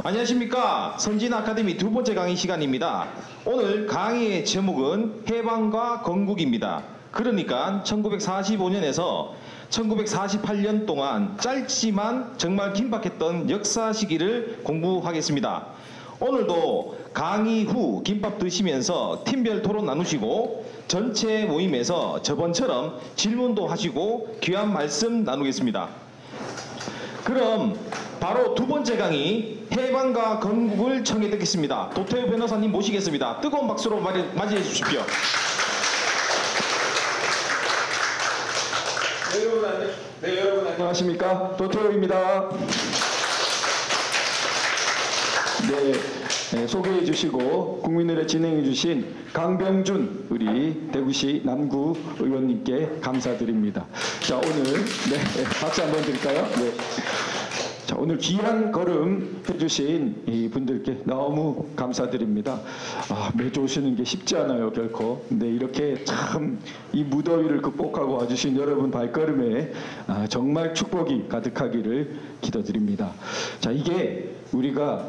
안녕하십니까. 선진 아카데미 두 번째 강의 시간입니다. 오늘 강의의 제목은 해방과 건국입니다. 그러니까 1945년에서 1948년 동안 짧지만 정말 긴박했던 역사 시기를 공부하겠습니다. 오늘도 강의 후 김밥 드시면서 팀별 토론 나누시고 전체 모임에서 저번처럼 질문도 하시고 귀한 말씀 나누겠습니다. 그럼 바로 두 번째 강의 해방과 건국을 청해 듣겠습니다. 도태우 변호사님 모시겠습니다. 뜨거운 박수로 맞이해 주십시오. 여러분 안녕하십니까? 도태우입니다. 소개해 주시고 국민의례 진행해 주신 강병준 우리 대구시 남구 의원님께 감사드립니다. 자, 오늘 박수 한번 드릴까요? 네. 자, 오늘 귀한 걸음 해주신 이 분들께 너무 감사드립니다. 매주 오시는 게 쉽지 않아요, 결코. 근데 이렇게 참 이 무더위를 극복하고 와주신 여러분 발걸음에 정말 축복이 가득하기를 기도드립니다. 자, 이게 우리가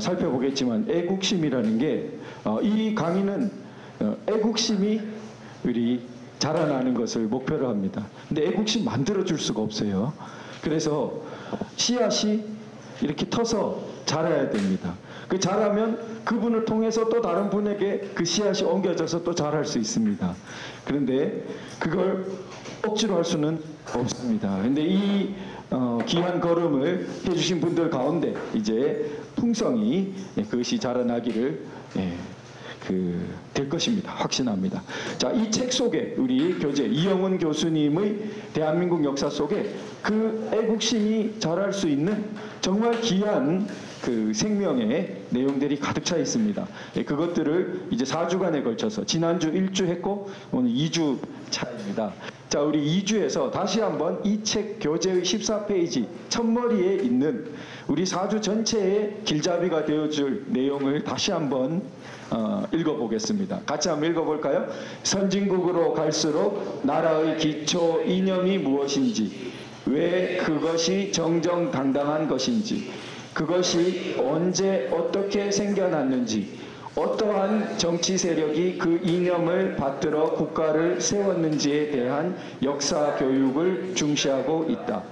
살펴보겠지만 애국심이라는 게 이 강의는 애국심이 우리 자라나는 것을 목표로 합니다. 근데 애국심 만들어줄 수가 없어요. 그래서 씨앗이 이렇게 터서 자라야 됩니다. 그 자라면 그분을 통해서 또 다른 분에게 그 씨앗이 옮겨져서 또 자랄 수 있습니다. 그런데 그걸 억지로 할 수는 없습니다. 근데 이 귀한 걸음을 해주신 분들 가운데 이제 풍성히 그것이 자라나기를 될 것입니다. 확신합니다. 자, 이 책 속에 우리 교재 이영훈 교수님의 대한민국 역사 속에 그 애국심이 자랄 수 있는 정말 귀한 그 생명의 내용들이 가득 차 있습니다. 그것들을 이제 4주간에 걸쳐서 지난주 1주 했고 오늘 2주 차입니다. 자, 우리 2주에서 다시 한번 이 책 교재의 14페이지 첫머리에 있는 우리 4주 전체의 길잡이가 되어줄 내용을 다시 한번 읽어보겠습니다. 같이 한번 읽어볼까요? 선진국으로 갈수록 나라의 기초 이념이 무엇인지, 왜 그것이 정정당당한 것인지, 그것이 언제 어떻게 생겨났는지, 어떠한 정치 세력이 그 이념을 받들어 국가를 세웠는지에 대한 역사 교육을 중시하고 있다.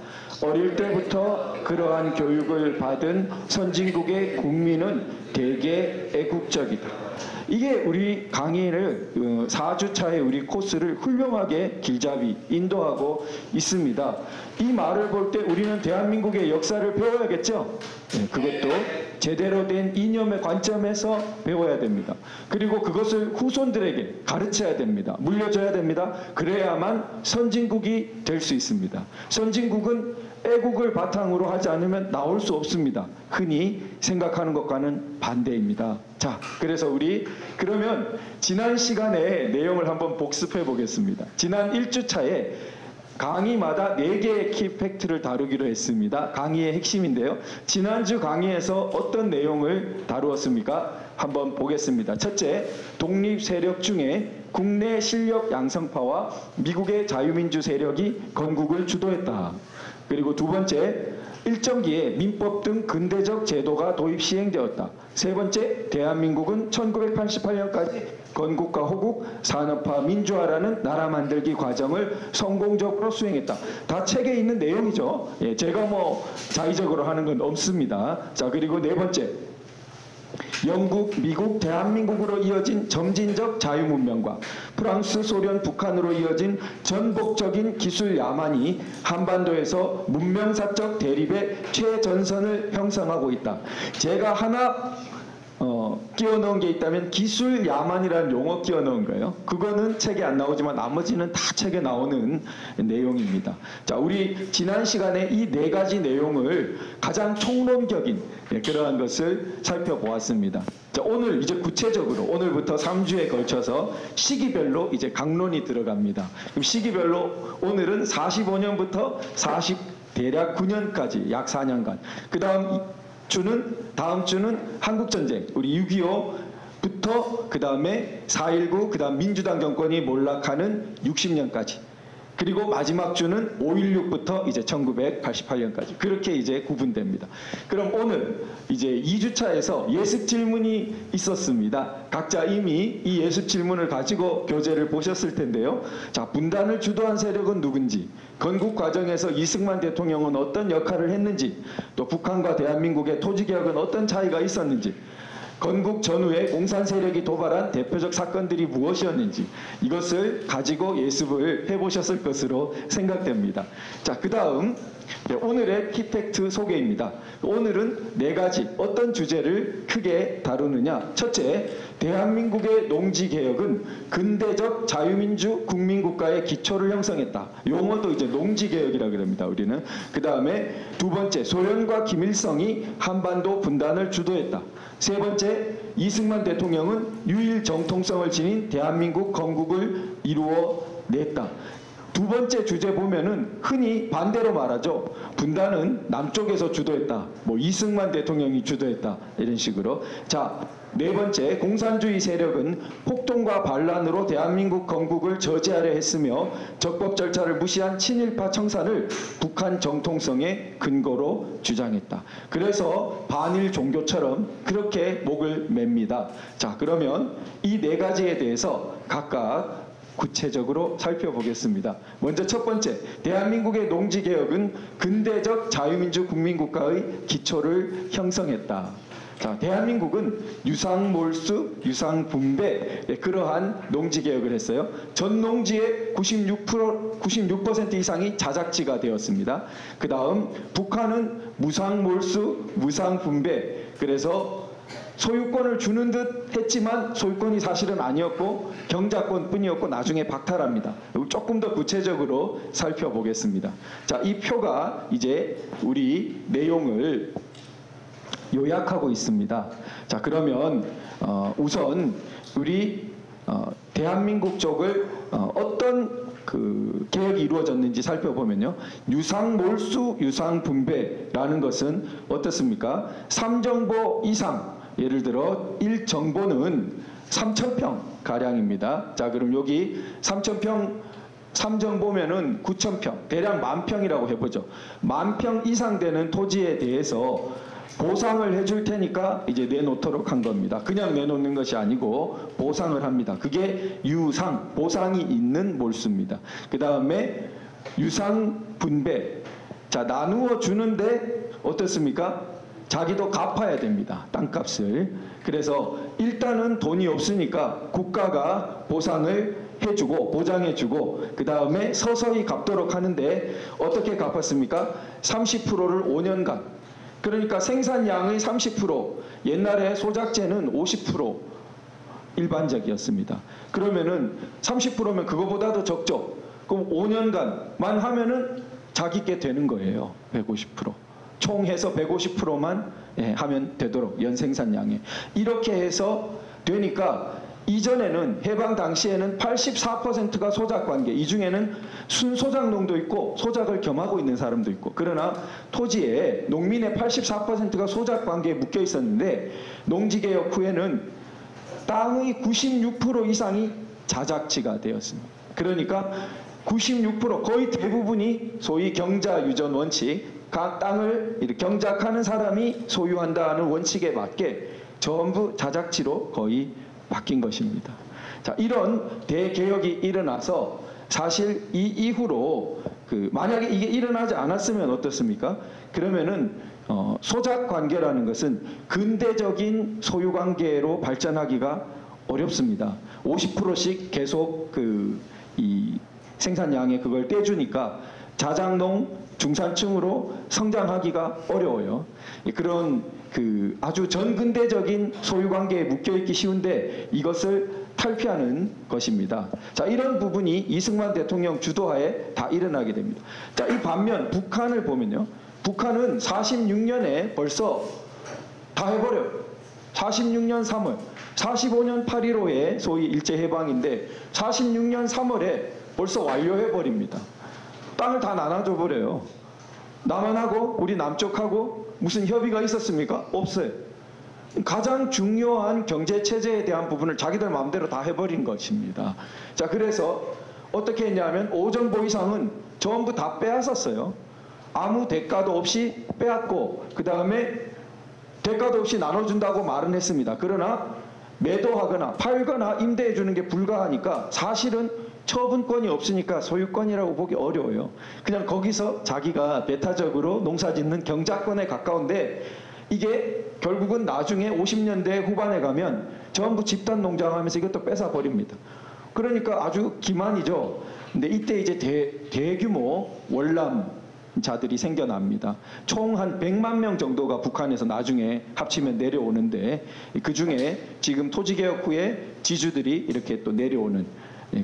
어릴 때부터 그러한 교육을 받은 선진국의 국민은 대개 애국적이다. 이게 우리 강의를 4주차의 우리 코스를 훌륭하게 길잡이 인도하고 있습니다. 이 말을 볼 때 우리는 대한민국의 역사를 배워야겠죠. 그것도 제대로 된 이념의 관점에서 배워야 됩니다. 그리고 그것을 후손들에게 가르쳐야 됩니다. 물려줘야 됩니다. 그래야만 선진국이 될 수 있습니다. 선진국은 애국을 바탕으로 하지 않으면 나올 수 없습니다. 흔히 생각하는 것과는 반대입니다. 자, 그래서 우리 그러면 지난 시간에 내용을 한번 복습해 보겠습니다. 지난 1주차에 강의마다 4개의 키팩트를 다루기로 했습니다. 강의의 핵심인데요. 지난주 강의에서 어떤 내용을 다루었습니까? 한번 보겠습니다. 첫째, 독립 세력 중에 국내 실력 양성파와 미국의 자유민주 세력이 건국을 주도했다. 그리고 두 번째, 일정기에 민법 등 근대적 제도가 도입 시행되었다. 세 번째, 대한민국은 1988년까지 건국과 호국, 산업화, 민주화라는 나라 만들기 과정을 성공적으로 수행했다. 다 책에 있는 내용이죠. 제가 자의적으로 하는 건 없습니다. 자, 그리고 네 번째, 영국, 미국, 대한민국으로 이어진 점진적 자유문명과 프랑스, 소련, 북한으로 이어진 전복적인 기술 야만이 한반도에서 문명사적 대립의 최전선을 형성하고 있다. 제가 하나 끼워 넣은 게 있다면 기술 야만이라는 용어 끼워 넣은 거예요. 그거는 책에 안 나오지만 나머지는 다 책에 나오는 내용입니다. 자, 우리 지난 시간에 이 4가지 내용을 가장 총론적인 그러한 것을 살펴보았습니다. 자, 오늘 이제 구체적으로 오늘부터 3주에 걸쳐서 시기별로 이제 강론이 들어갑니다. 그럼 시기별로 오늘은 45년부터 대략 9년까지 약 4년간. 다음 주는 한국전쟁, 우리 6.25부터 그 다음에 4.19, 그 다음 민주당 정권이 몰락하는 60년까지. 그리고 마지막 주는 5.16부터 이제 1988년까지 그렇게 이제 구분됩니다. 그럼 오늘 이제 2주차에서 예습 질문이 있었습니다. 각자 이미 이 예습 질문을 가지고 교재를 보셨을 텐데요. 자, 분단을 주도한 세력은 누군지, 건국 과정에서 이승만 대통령은 어떤 역할을 했는지, 또 북한과 대한민국의 토지개혁은 어떤 차이가 있었는지, 건국 전후에 공산 세력이 도발한 대표적 사건들이 무엇이었는지 이것을 가지고 예습을 해보셨을 것으로 생각됩니다. 자, 그 다음 오늘의 키팩트 소개입니다. 오늘은 4가지 어떤 주제를 크게 다루느냐. 첫째, 대한민국의 농지개혁은 근대적 자유민주 국민국가의 기초를 형성했다. 용어도 이제 농지개혁이라고 합니다. 우리는. 그 다음에 두 번째, 소련과 김일성이 한반도 분단을 주도했다. 세 번째, 이승만 대통령은 유일 정통성을 지닌 대한민국 건국을 이루어냈다. 두 번째 주제 보면은 흔히 반대로 말하죠. 분단은 남쪽에서 주도했다. 뭐 이승만 대통령이 주도했다. 이런 식으로. 자, 네 번째, 공산주의 세력은 폭동과 반란으로 대한민국 건국을 저지하려 했으며 적법 절차를 무시한 친일파 청산을 북한 정통성의 근거로 주장했다. 그래서 반일 종교처럼 그렇게 목을 맵니다. 자, 그러면 이 4가지에 대해서 각각 구체적으로 살펴보겠습니다. 먼저 첫 번째, 대한민국의 농지개혁은 근대적 자유민주 국민국가의 기초를 형성했다. 자, 대한민국은 유상몰수, 유상분배 그러한 농지개혁을 했어요. 전 농지의 96% 이상이 자작지가 되었습니다. 그 다음 북한은 무상몰수, 무상분배 그래서 소유권을 주는 듯 했지만 소유권이 사실은 아니었고 경작권뿐이었고 나중에 박탈합니다. 조금 더 구체적으로 살펴보겠습니다. 자, 이 표가 이제 우리 내용을 요약하고 있습니다. 자, 그러면 우선 우리 대한민국 쪽을 어떤 그 개혁이 이루어졌는지 살펴보면요. 유상몰수, 유상분배라는 것은 어떻습니까? 3정보 이상, 예를 들어 1정보는 3,000평 가량입니다. 자, 그럼 여기 3,000평 3정보면은 9,000평, 대략 10,000평이라고 해보죠. 10,000평 이상 되는 토지에 대해서 보상을 해줄 테니까 이제 내놓도록 한 겁니다. 그냥 내놓는 것이 아니고 보상을 합니다. 그게 유상, 보상이 있는 몰수입니다. 그 다음에 유상분배. 자, 나누어 주는데 어떻습니까? 자기도 갚아야 됩니다. 땅값을. 그래서 일단은 돈이 없으니까 국가가 보상을 해주고 보장해주고 그 다음에 서서히 갚도록 하는데 어떻게 갚았습니까? 30%를 5년간. 그러니까 생산량의 30%, 옛날에 소작제는 50% 일반적이었습니다. 그러면은 30%면 그거보다도 적죠. 그럼 5년간만 하면은 자기께 되는 거예요. 150%. 총 해서 150%만 하면 되도록 연생산량에. 이렇게 해서 되니까 이전에는 해방 당시에는 84%가 소작관계, 이 중에는 순소작농도 있고 소작을 겸하고 있는 사람도 있고, 그러나 토지에 농민의 84%가 소작관계에 묶여 있었는데 농지개혁 후에는 땅의 96% 이상이 자작지가 되었습니다. 그러니까 96% 거의 대부분이 소위 경자유전 원칙, 각 땅을 이렇게 경작하는 사람이 소유한다는 원칙에 맞게 전부 자작지로 거의 바뀐 것입니다. 자, 이런 대개혁이 일어나서 사실 이 이후로 만약에 이게 일어나지 않았으면 어떻습니까? 그러면은 소작 관계라는 것은 근대적인 소유 관계로 발전하기가 어렵습니다. 50%씩 계속 이 생산량에 그걸 떼주니까 자작농 중산층으로 성장하기가 어려워요. 그런 아주 전근대적인 소유관계에 묶여있기 쉬운데 이것을 탈피하는 것입니다. 자, 이런 부분이 이승만 대통령 주도하에 다 일어나게 됩니다. 자, 이 반면 북한을 보면요. 북한은 46년에 벌써 다 해버려요. 46년 3월, 45년 8.15에 소위 일제해방인데 46년 3월에 벌써 완료해버립니다. 땅을 다 나눠줘 버려요. 남한하고 우리 남쪽하고 무슨 협의가 있었습니까? 없어요. 가장 중요한 경제체제에 대한 부분을 자기들 마음대로 다 해버린 것입니다. 자, 그래서 어떻게 했냐면 오정보 이상은 전부 다 빼앗았어요. 아무 대가도 없이 빼앗고 그 다음에 대가도 없이 나눠준다고 말은 했습니다. 그러나 매도하거나 팔거나 임대해 주는 게 불가하니까 사실은 처분권이 없으니까 소유권이라고 보기 어려워요. 그냥 거기서 자기가 배타적으로 농사짓는 경작권에 가까운데 이게 결국은 나중에 50년대 후반에 가면 전부 집단 농장하면서 이것도 뺏어버립니다. 그러니까 아주 기만이죠. 근데 이때 이제 대규모 월남자들이 생겨납니다. 총 한 100만 명 정도가 북한에서 나중에 합치면 내려오는데 그 중에 지금 토지개혁 후에 지주들이 이렇게 또 내려오는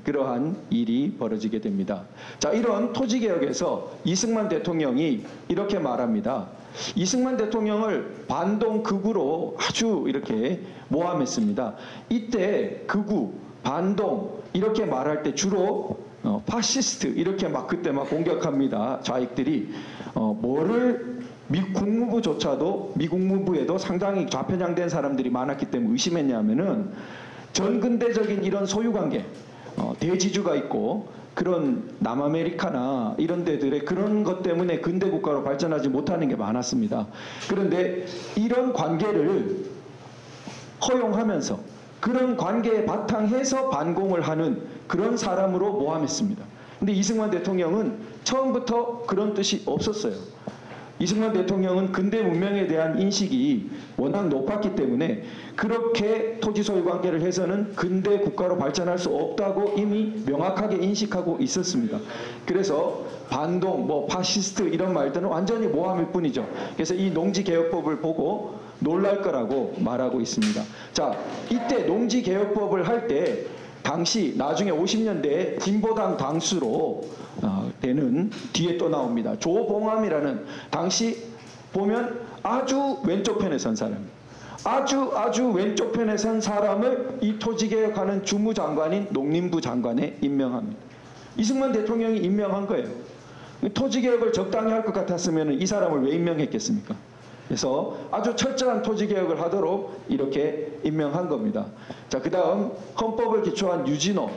그러한 일이 벌어지게 됩니다. 자, 이런 토지개혁에서 이승만 대통령이 이렇게 말합니다. 이승만 대통령을 반동 극우로 아주 이렇게 모함했습니다. 이때 극우, 반동 이렇게 말할 때 주로 파시스트 이렇게 막 그때 막 공격합니다. 좌익들이 뭐를 미국 국무부조차도 미국 국무부에도 상당히 좌편향된 사람들이 많았기 때문에 의심했냐면은 전근대적인 이런 소유관계 대지주가 있고 그런 남아메리카나 이런 데들의 그런 것 때문에 근대 국가로 발전하지 못하는 게 많았습니다. 그런데 이런 관계를 허용하면서 그런 관계에 바탕해서 반공을 하는 그런 사람으로 모함했습니다. 근데 이승만 대통령은 처음부터 그런 뜻이 없었어요. 이승만 대통령은 근대 문명에 대한 인식이 워낙 높았기 때문에 그렇게 토지 소유 관계를 해서는 근대 국가로 발전할 수 없다고 이미 명확하게 인식하고 있었습니다. 그래서 반동, 뭐 파시스트 이런 말들은 완전히 모함일 뿐이죠. 그래서 이 농지개혁법을 보고 놀랄 거라고 말하고 있습니다. 자, 이때 농지개혁법을 할 때 당시 나중에 50년대에 진보당 당수로 되는 뒤에 또 나옵니다. 조봉암이라는 당시 보면 아주 왼쪽 편에 선 사람, 아주 왼쪽 편에 선 사람을 이 토지개혁하는 주무장관인 농림부 장관에 임명합니다. 이승만 대통령이 임명한 거예요. 토지개혁을 적당히 할 것 같았으면 이 사람을 왜 임명했겠습니까? 그래서 아주 철저한 토지개혁을 하도록 이렇게 임명한 겁니다. 자, 그 다음 헌법을 기초한 유진호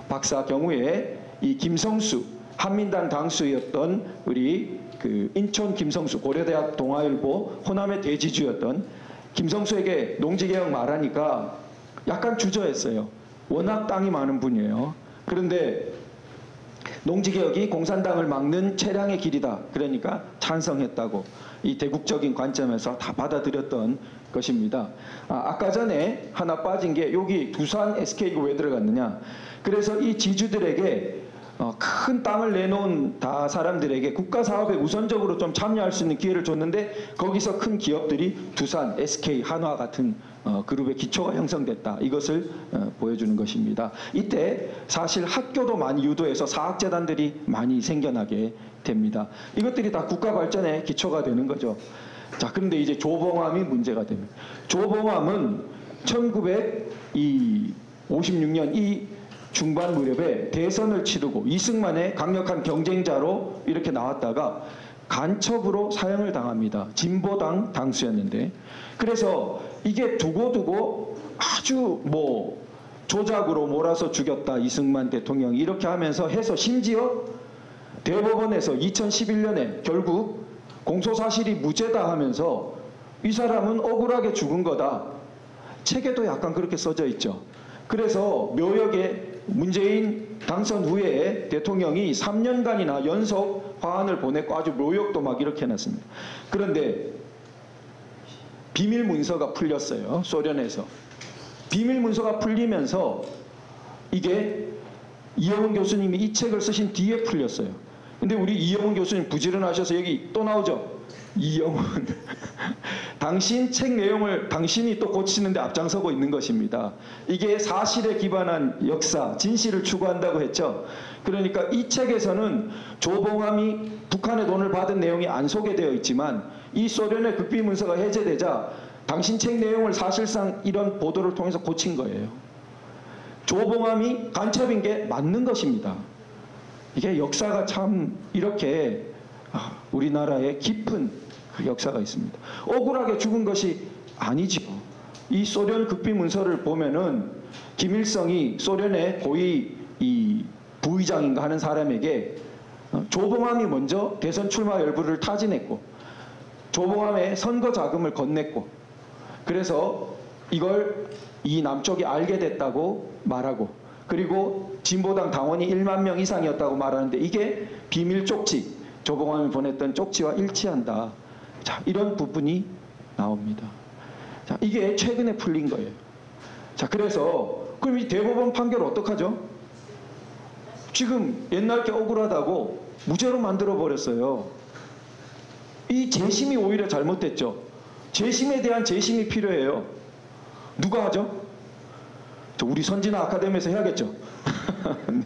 박사 경우에 이 김성수 한민당 당수였던 우리 그 인천 김성수 고려대학 동아일보 호남의 대지주였던 김성수에게 농지개혁 말하니까 약간 주저했어요. 워낙 땅이 많은 분이에요. 그런데 농지개혁이 공산당을 막는 최량의 길이다. 그러니까 찬성했다고 이 대국적인 관점에서 다 받아들였던 것입니다. 아까 전에 하나 빠진 게 여기 두산 SK가 왜 들어갔느냐. 그래서 이 지주들에게 큰 땅을 내놓은 다 사람들에게 국가 사업에 우선적으로 좀 참여할 수 있는 기회를 줬는데 거기서 큰 기업들이 두산, SK, 한화 같은 그룹의 기초가 형성됐다. 이것을 보여주는 것입니다. 이때 사실 학교도 많이 유도해서 사학재단들이 많이 생겨나게 됩니다. 이것들이 다 국가 발전의 기초가 되는 거죠. 자, 그런데 이제 조봉암이 문제가 됩니다. 조봉암은 1956년 이 중반 무렵에 대선을 치르고 이승만의 강력한 경쟁자로 이렇게 나왔다가 간첩으로 사형을 당합니다. 진보당 당수였는데. 그래서 이게 두고두고 아주 뭐 조작으로 몰아서 죽였다 이승만 대통령이 이렇게 하면서 해서 심지어 대법원에서 2011년에 결국 공소사실이 무죄다 하면서 이 사람은 억울하게 죽은 거다. 책에도 약간 그렇게 써져 있죠. 그래서 묘역에 문재인 당선 후에 대통령이 3년간이나 연속 화환을 보냈고 아주 묘역도 막 이렇게 해놨습니다. 그런데 비밀 문서가 풀렸어요. 소련에서. 비밀 문서가 풀리면서 이게 이영훈 교수님이 이 책을 쓰신 뒤에 풀렸어요. 근데 우리 이영훈 교수님 부지런하셔서 여기 또 나오죠. 이영훈. 당신 책 내용을 당신이 또 고치는데 앞장서고 있는 것입니다. 이게 사실에 기반한 역사, 진실을 추구한다고 했죠. 그러니까 이 책에서는 조봉암이 북한의 돈을 받은 내용이 안 소개되어 있지만 이 소련의 극비 문서가 해제되자 당신 책 내용을 사실상 이런 보도를 통해서 고친 거예요. 조봉암이 간첩인 게 맞는 것입니다. 이게 역사가 참 이렇게 우리나라에 깊은 역사가 있습니다. 억울하게 죽은 것이 아니죠. 이 소련 극비 문서를 보면은 김일성이 소련의 고위 이 부의장인가 하는 사람에게 조봉암이 먼저 대선 출마 열부를 타진했고 조봉암의 선거 자금을 건넸고 그래서 이걸 이 남쪽이 알게 됐다고 말하고 그리고 진보당 당원이 1만 명 이상이었다고 말하는데 이게 비밀 쪽지 조봉암이 보냈던 쪽지와 일치한다. 자, 이런 부분이 나옵니다. 자, 이게 최근에 풀린 거예요. 자, 그래서 그럼 이 대법원 판결 어떡하죠? 지금 옛날 게 억울하다고 무죄로 만들어 버렸어요. 이 재심이 오히려 잘못됐죠. 재심에 대한 재심이 필요해요. 누가 하죠? 우리 선진화 아카데미에서 해야겠죠. 네.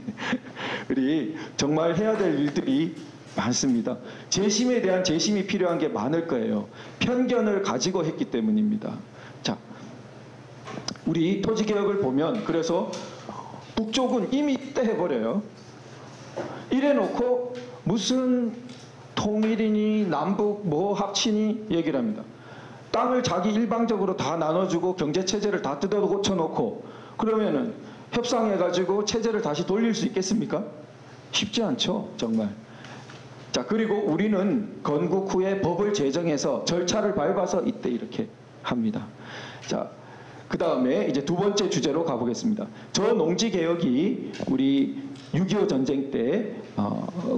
우리 정말 해야 될 일들이 많습니다. 재심에 대한 재심이 필요한 게 많을 거예요. 편견을 가지고 했기 때문입니다. 자, 우리 토지개혁을 보면 그래서 북쪽은 이미 떼해버려요. 이래놓고 무슨 통일이니 남북 뭐 합치니 얘기를 합니다. 땅을 자기 일방적으로 다 나눠주고 경제체제를 다 뜯어 고쳐놓고 그러면은 협상해가지고 체제를 다시 돌릴 수 있겠습니까? 쉽지 않죠, 정말. 자, 그리고 우리는 건국 후에 법을 제정해서 절차를 밟아서 이때 이렇게 합니다. 자, 그 다음에 이제 두 번째 주제로 가보겠습니다. 저농지개혁이 우리 6.25 전쟁 때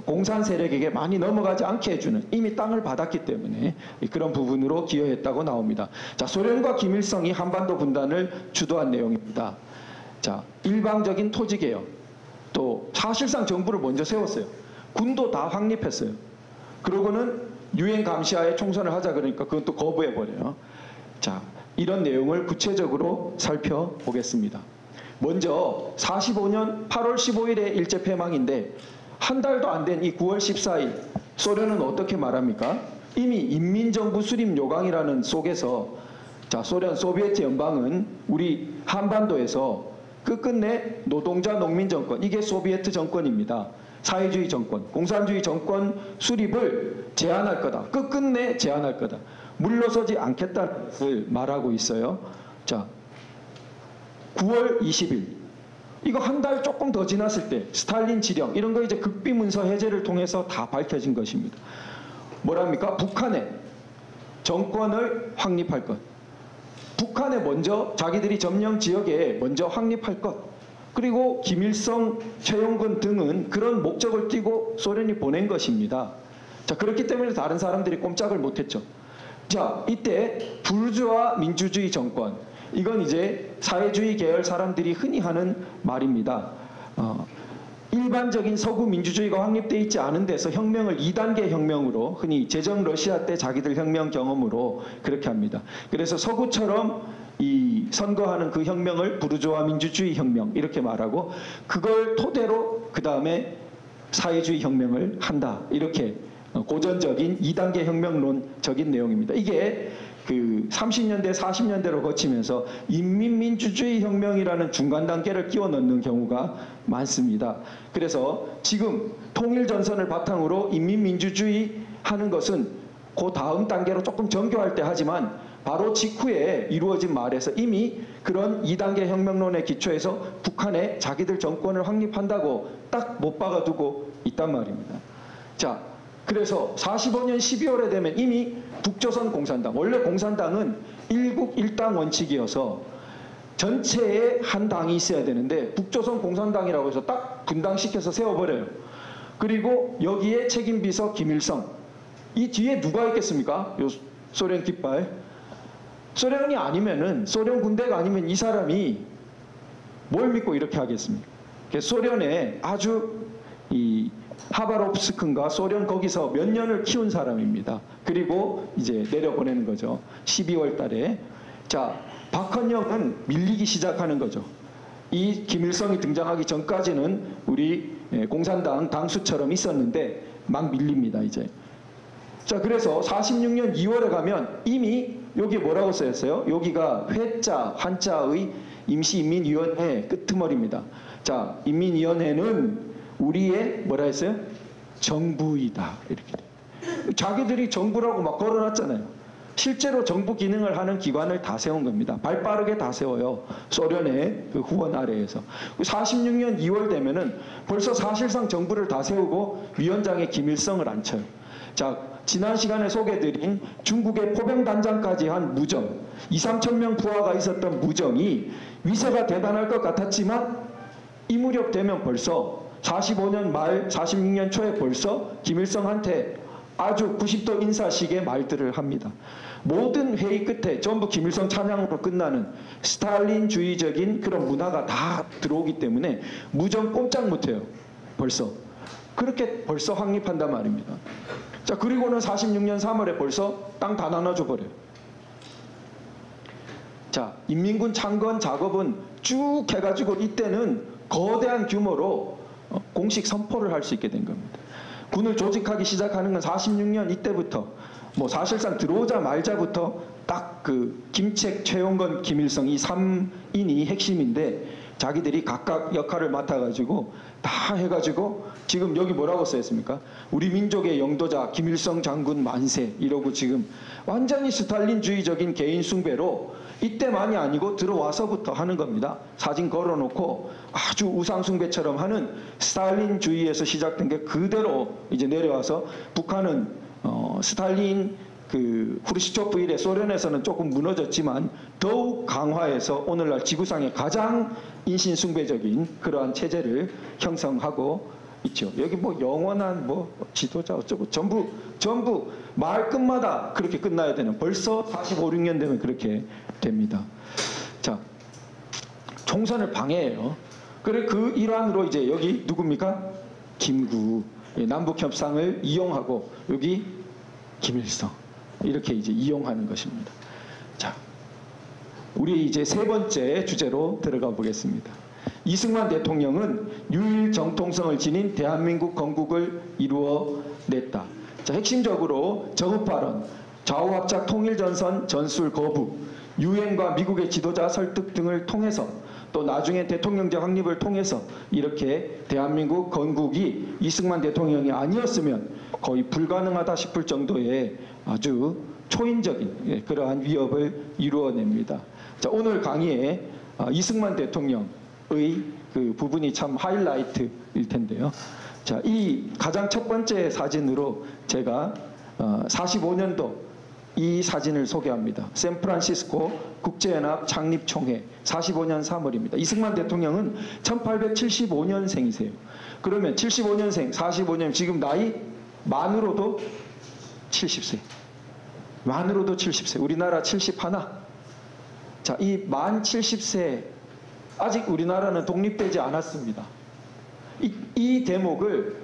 공산 세력에게 많이 넘어가지 않게 해주는 이미 땅을 받았기 때문에 그런 부분으로 기여했다고 나옵니다. 자, 소련과 김일성이 한반도 분단을 주도한 내용입니다. 자, 일방적인 토지개혁 또 사실상 정부를 먼저 세웠어요. 군도 다 확립했어요. 그러고는 유엔 감시하에 총선을 하자 그러니까 그건 또 거부해버려요. 자, 이런 내용을 구체적으로 살펴보겠습니다. 먼저 45년 8월 15일에 일제 폐망인데 한 달도 안 된 이 9월 14일 소련은 어떻게 말합니까? 이미 인민정부 수립 요강이라는 속에서 자, 소련 소비에트 연방은 우리 한반도에서 끝끝내 노동자 농민 정권 이게 소비에트 정권입니다. 사회주의 정권, 공산주의 정권 수립을 제한할 거다. 끝끝내 제한할 거다. 물러서지 않겠다는 것을 말하고 있어요. 자, 9월 20일 이거 한 달 조금 더 지났을 때 스탈린 지령 이런 거 이제 극비 문서 해제를 통해서 다 밝혀진 것입니다. 뭐랍니까? 북한의 정권을 확립할 것. 북한에 먼저 자기들이 점령 지역에 먼저 확립할 것. 그리고 김일성, 최용근 등은 그런 목적을 띠고 소련이 보낸 것입니다. 자, 그렇기 때문에 다른 사람들이 꼼짝을 못했죠. 자, 이때 부르주아 민주주의 정권 이건 이제 사회주의 계열 사람들이 흔히 하는 말입니다. 일반적인 서구 민주주의가 확립되어 있지 않은 데서 혁명을 2단계 혁명으로 흔히 제정 러시아 때 자기들 혁명 경험으로 그렇게 합니다. 그래서 서구처럼 이 선거하는 그 혁명을 부르주아 민주주의 혁명 이렇게 말하고 그걸 토대로 그 다음에 사회주의 혁명을 한다 이렇게 고전적인 2단계 혁명론적인 내용입니다. 이게 그 30년대 40년대로 거치면서 인민민주주의 혁명이라는 중간 단계를 끼워 넣는 경우가 많습니다. 그래서 지금 통일전선을 바탕으로 인민민주주의 하는 것은 그 다음 단계로 조금 정교할 때 하지만 바로 직후에 이루어진 말에서 이미 그런 2단계 혁명론의 기초에서 북한에 자기들 정권을 확립한다고 딱 못 박아두고 있단 말입니다. 자, 그래서 45년 12월에 되면 이미 북조선 공산당, 원래 공산당은 일국 일당 원칙이어서 전체에 한 당이 있어야 되는데 북조선 공산당이라고 해서 딱 분당시켜서 세워버려요. 그리고 여기에 책임비서 김일성. 이 뒤에 누가 있겠습니까? 요 소련 깃발. 소련이 아니면은 소련 군대가 아니면 이 사람이 뭘 믿고 이렇게 하겠습니까? 소련에 아주 이 하바롭스크인가 소련 거기서 몇 년을 키운 사람입니다. 그리고 이제 내려보내는 거죠. 12월 달에. 자, 박헌영은 밀리기 시작하는 거죠. 이 김일성이 등장하기 전까지는 우리 공산당 당수처럼 있었는데 막 밀립니다, 이제. 자, 그래서 46년 2월에 가면 이미 여기 뭐라고 써있어요? 여기가 회자, 한자의 임시인민위원회 끄트머리입니다. 자, 인민위원회는 우리의 뭐라 했어요? 정부이다. 이렇게. 자기들이 정부라고 막 걸어놨잖아요. 실제로 정부 기능을 하는 기관을 다 세운 겁니다. 발 빠르게 다 세워요. 소련의 그 후원 아래에서. 46년 2월 되면은 벌써 사실상 정부를 다 세우고 위원장에 김일성을 앉혀요. 자, 지난 시간에 소개드린 중국의 포병단장까지 한 무정, 2, 3천 명 부하가 있었던 무정이 위세가 대단할 것 같았지만 이 무렵 되면 벌써 45년 말 46년 초에 벌써 김일성한테 아주 90도 인사식의 말들을 합니다. 모든 회의 끝에 전부 김일성 찬양으로 끝나는 스탈린주의적인 그런 문화가 다 들어오기 때문에 무정 꼼짝 못해요. 벌써. 그렇게 벌써 확립한단 말입니다. 자, 그리고는 46년 3월에 벌써 땅 다 나눠줘 버려요. 자, 인민군 창건 작업은 쭉 해가지고 이때는 거대한 규모로 공식 선포를 할 수 있게 된 겁니다. 군을 조직하기 시작하는 건 46년 이때부터 뭐 사실상 들어오자 말자부터 딱 그 김책, 최용건, 김일성 이 3인이 핵심인데 자기들이 각각 역할을 맡아가지고 다 해가지고 지금 여기 뭐라고 써있습니까? 우리 민족의 영도자 김일성 장군 만세 이러고 지금 완전히 스탈린주의적인 개인 숭배로 이때만이 아니고 들어와서부터 하는 겁니다. 사진 걸어놓고 아주 우상숭배처럼 하는 스탈린주의에서 시작된 게 그대로 이제 내려와서 북한은 스탈린 그 후르시초프 이래 소련에서는 조금 무너졌지만 더욱 강화해서 오늘날 지구상의 가장 인신숭배적인 그러한 체제를 형성하고 있죠. 여기 뭐 영원한 뭐 지도자 어쩌고 전부 말끝마다 그렇게 끝나야 되는 벌써 45, 6년 되면 그렇게 됩니다. 자, 총선을 방해해요. 그래 그 일환으로 이제 여기 누굽니까? 김구 남북 협상을 이용하고 여기 김일성 이렇게 이제 이용하는 것입니다. 자, 우리 이제 세 번째 주제로 들어가 보겠습니다. 이승만 대통령은 유일 정통성을 지닌 대한민국 건국을 이루어냈다. 자, 핵심적으로 정읍 발언, 좌우합작 통일전선 전술 거부, 유엔과 미국의 지도자 설득 등을 통해서 또 나중에 대통령제 확립을 통해서 이렇게 대한민국 건국이 이승만 대통령이 아니었으면 거의 불가능하다 싶을 정도의 아주 초인적인 그러한 위협을 이루어냅니다. 자, 오늘 강의에 이승만 대통령의 그 부분이 참 하이라이트일 텐데요. 자, 이 가장 첫 번째 사진으로 제가 45년도 이 사진을 소개합니다. 샌프란시스코 국제연합 창립총회 45년 3월입니다. 이승만 대통령은 1875년생이세요. 그러면 75년생, 45년 지금 나이 만으로도 70세. 만으로도 70세. 우리나라 71. 자, 이 만 70세 아직 우리나라는 독립되지 않았습니다. 이 대목을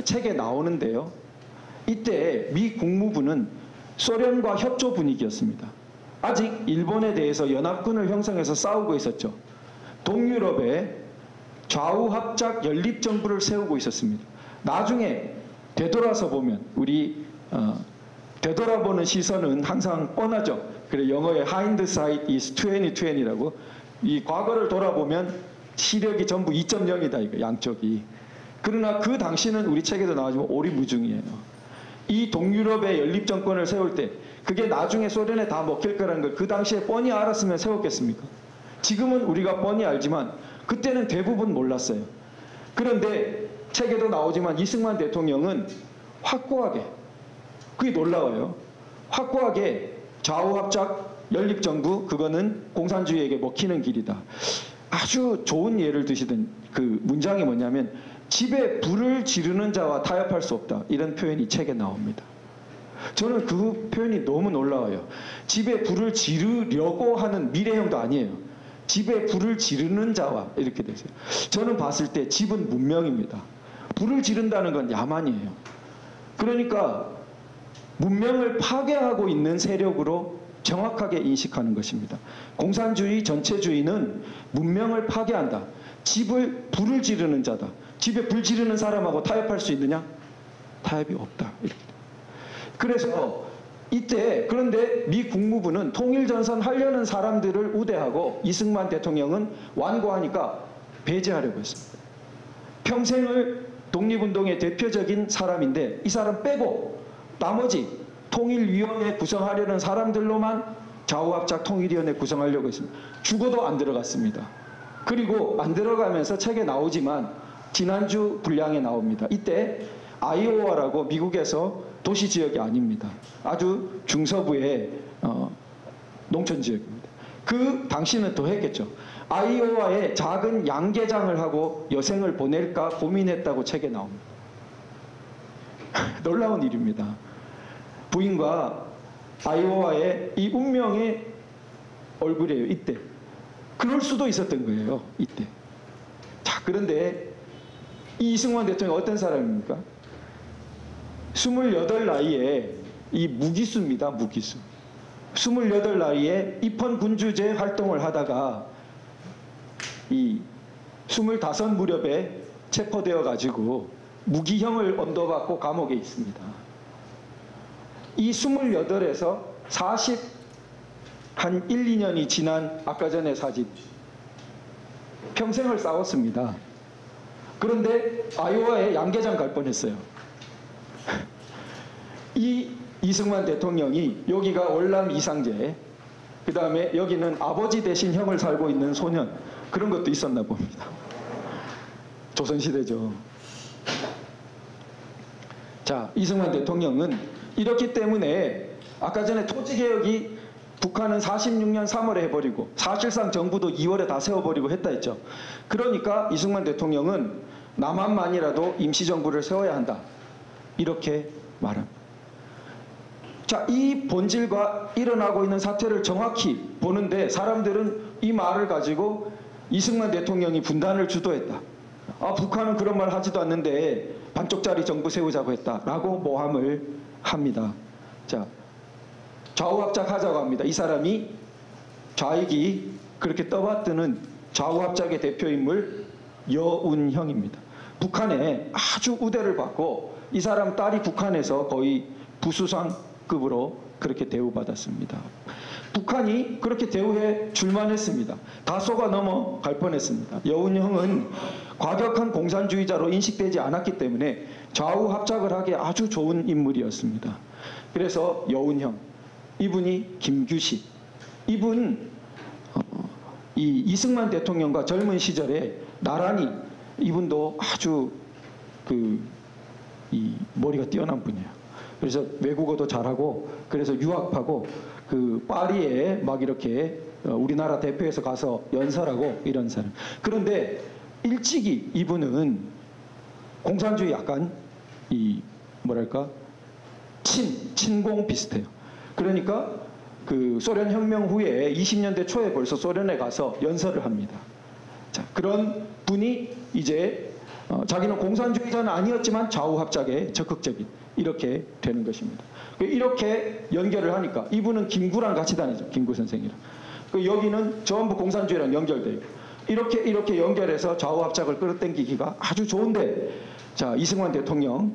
책에 나오는데요. 이때 미 국무부는 소련과 협조 분위기였습니다. 아직 일본에 대해서 연합군을 형성해서 싸우고 있었죠. 동유럽에 좌우합작 연립정부를 세우고 있었습니다. 나중에 되돌아서 보면 우리 되돌아보는 시선은 항상 뻔하죠. 그래 영어에 hindsight is 2020라고 이 과거를 돌아보면 시력이 전부 2.0이다 이거 양쪽이. 그러나 그 당시는 우리 책에도 나오지만 오리무중이에요. 이 동유럽의 연립정권을 세울 때 그게 나중에 소련에 다 먹힐 거라는 걸 그 당시에 뻔히 알았으면 세웠겠습니까? 지금은 우리가 뻔히 알지만 그때는 대부분 몰랐어요. 그런데 책에도 나오지만 이승만 대통령은 확고하게, 그게 놀라워요. 확고하게 좌우합작 연립정부 그거는 공산주의에게 먹히는 길이다. 아주 좋은 예를 드시던 그 문장이 뭐냐면 집에 불을 지르는 자와 타협할 수 없다. 이런 표현이 책에 나옵니다. 저는 그 표현이 너무 놀라워요. 집에 불을 지르려고 하는 미래형도 아니에요. 집에 불을 지르는 자와 이렇게 되세요. 저는 봤을 때 집은 문명입니다. 불을 지른다는 건 야만이에요. 그러니까 문명을 파괴하고 있는 세력으로 정확하게 인식하는 것입니다. 공산주의 전체주의는 문명을 파괴한다. 집을 불을 지르는 자다. 집에 불 지르는 사람하고 타협할 수 있느냐? 타협이 없다. 이렇게. 그래서 이때 그런데 미 국무부는 통일전선 하려는 사람들을 우대하고 이승만 대통령은 완고하니까 배제하려고 했습니다. 평생을 독립운동의 대표적인 사람인데 이 사람 빼고 나머지 통일위원회 구성하려는 사람들로만 좌우합작 통일위원회 구성하려고 했습니다. 죽어도 안 들어갔습니다. 그리고 안 들어가면서 책에 나오지만 지난주 분량에 나옵니다. 이때 아이오와라고 미국에서 도시 지역이 아닙니다. 아주 중서부의 농촌 지역입니다. 그 당시는 더 했겠죠. 아이오와에 작은 양계장을 하고 여생을 보낼까 고민했다고 책에 나옵니다. 놀라운 일입니다. 부인과 아이오와의 이 운명의 얼굴이에요. 이때. 그럴 수도 있었던 거예요. 이때. 자, 그런데 이 이승만 대통령 어떤 사람입니까? 28 나이에 이 무기수입니다. 무기수. 28 나이에 입헌 군주제 활동을 하다가 이 25 무렵에 체포되어 가지고 무기형을 언도받고 감옥에 있습니다. 이 28에서 40 한 1, 2년이 지난 아까 전에 사진. 평생을 싸웠습니다. 그런데 아이오와에 양계장 갈 뻔했어요. 이 이승만 대통령이 여기가 월남 이상제, 그 다음에 여기는 아버지 대신 형을 살고 있는 소년, 그런 것도 있었나 봅니다. 조선시대죠. 자, 이승만 대통령은 이렇기 때문에 아까 전에 토지개혁이 북한은 46년 3월에 해버리고 사실상 정부도 2월에 다 세워버리고 했다 했죠. 그러니까 이승만 대통령은 남한만이라도 임시정부를 세워야 한다. 이렇게 말합니다. 자, 이 본질과 일어나고 있는 사태를 정확히 보는데 사람들은 이 말을 가지고 이승만 대통령이 분단을 주도했다. 아, 북한은 그런 말 하지도 않는데 반쪽짜리 정부 세우자고 했다라고 모함을 합니다. 자, 좌우합작 하자고 합니다. 이 사람이 좌익이 그렇게 떠받드는 좌우합작의 대표인물 여운형입니다. 북한에 아주 우대를 받고 이 사람 딸이 북한에서 거의 부수상급으로 그렇게 대우받았습니다. 북한이 그렇게 대우해 줄만 했습니다. 다 속아 넘어갈 뻔했습니다. 여운형은 과격한 공산주의자로 인식되지 않았기 때문에 좌우합작을 하기에 아주 좋은 인물이었습니다. 그래서 여운형, 이분이 김규식, 이분 이 이승만 대통령과 젊은 시절에 나란히 이분도 아주 이 머리가 뛰어난 분이에요. 그래서 외국어도 잘하고 그래서 유학하고 그 파리에 막 이렇게 우리나라 대표에서 가서 연설하고 이런 사람. 그런데 일찍이 이분은 공산주의 약간 이 뭐랄까 친공 비슷해요. 그러니까 그 소련 혁명 후에 20년대 초에 벌써 소련에 가서 연설을 합니다. 자, 그런 분이 이제 자기는 공산주의자는 아니었지만 좌우합작에 적극적인 이렇게 되는 것입니다. 이렇게 연결을 하니까 이분은 김구랑 같이 다니죠. 김구 선생이랑. 여기는 전부 공산주의랑 연결돼요. 이렇게 연결해서 좌우합작을 끌어당기기가 아주 좋은데, 자, 이승만 대통령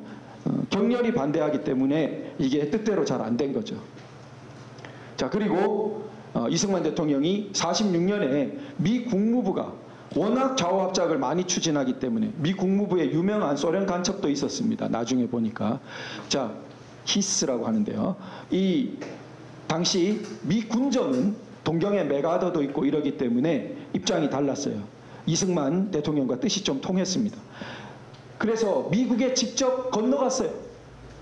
격렬히 반대하기 때문에 이게 뜻대로 잘 안 된 거죠. 자, 그리고 이승만 대통령이 46년에 미 국무부가 워낙 좌우합작을 많이 추진하기 때문에 미 국무부에 유명한 소련 간첩도 있었습니다. 나중에 보니까. 자, 히스라고 하는데요. 이 당시 미 군정은 동경에 메가더도 있고 이러기 때문에 입장이 달랐어요. 이승만 대통령과 뜻이 좀 통했습니다. 그래서 미국에 직접 건너갔어요.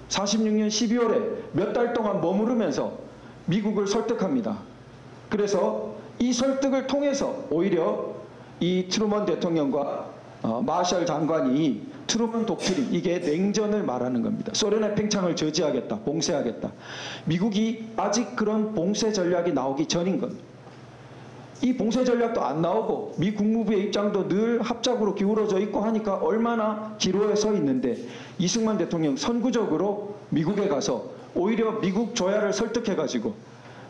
46년 12월에 몇 달 동안 머무르면서 미국을 설득합니다. 그래서 이 설득을 통해서 오히려 이 트루먼 대통령과 마셜 장관이 트루먼 독트린, 이게 냉전을 말하는 겁니다. 소련의 팽창을 저지하겠다, 봉쇄하겠다. 미국이 아직 그런 봉쇄 전략이 나오기 전인 겁니다. 이 봉쇄 전략도 안 나오고 미 국무부의 입장도 늘 합작으로 기울어져 있고 하니까 얼마나 기로에 서 있는데 이승만 대통령 선구적으로 미국에 가서 오히려 미국 조야를 설득해가지고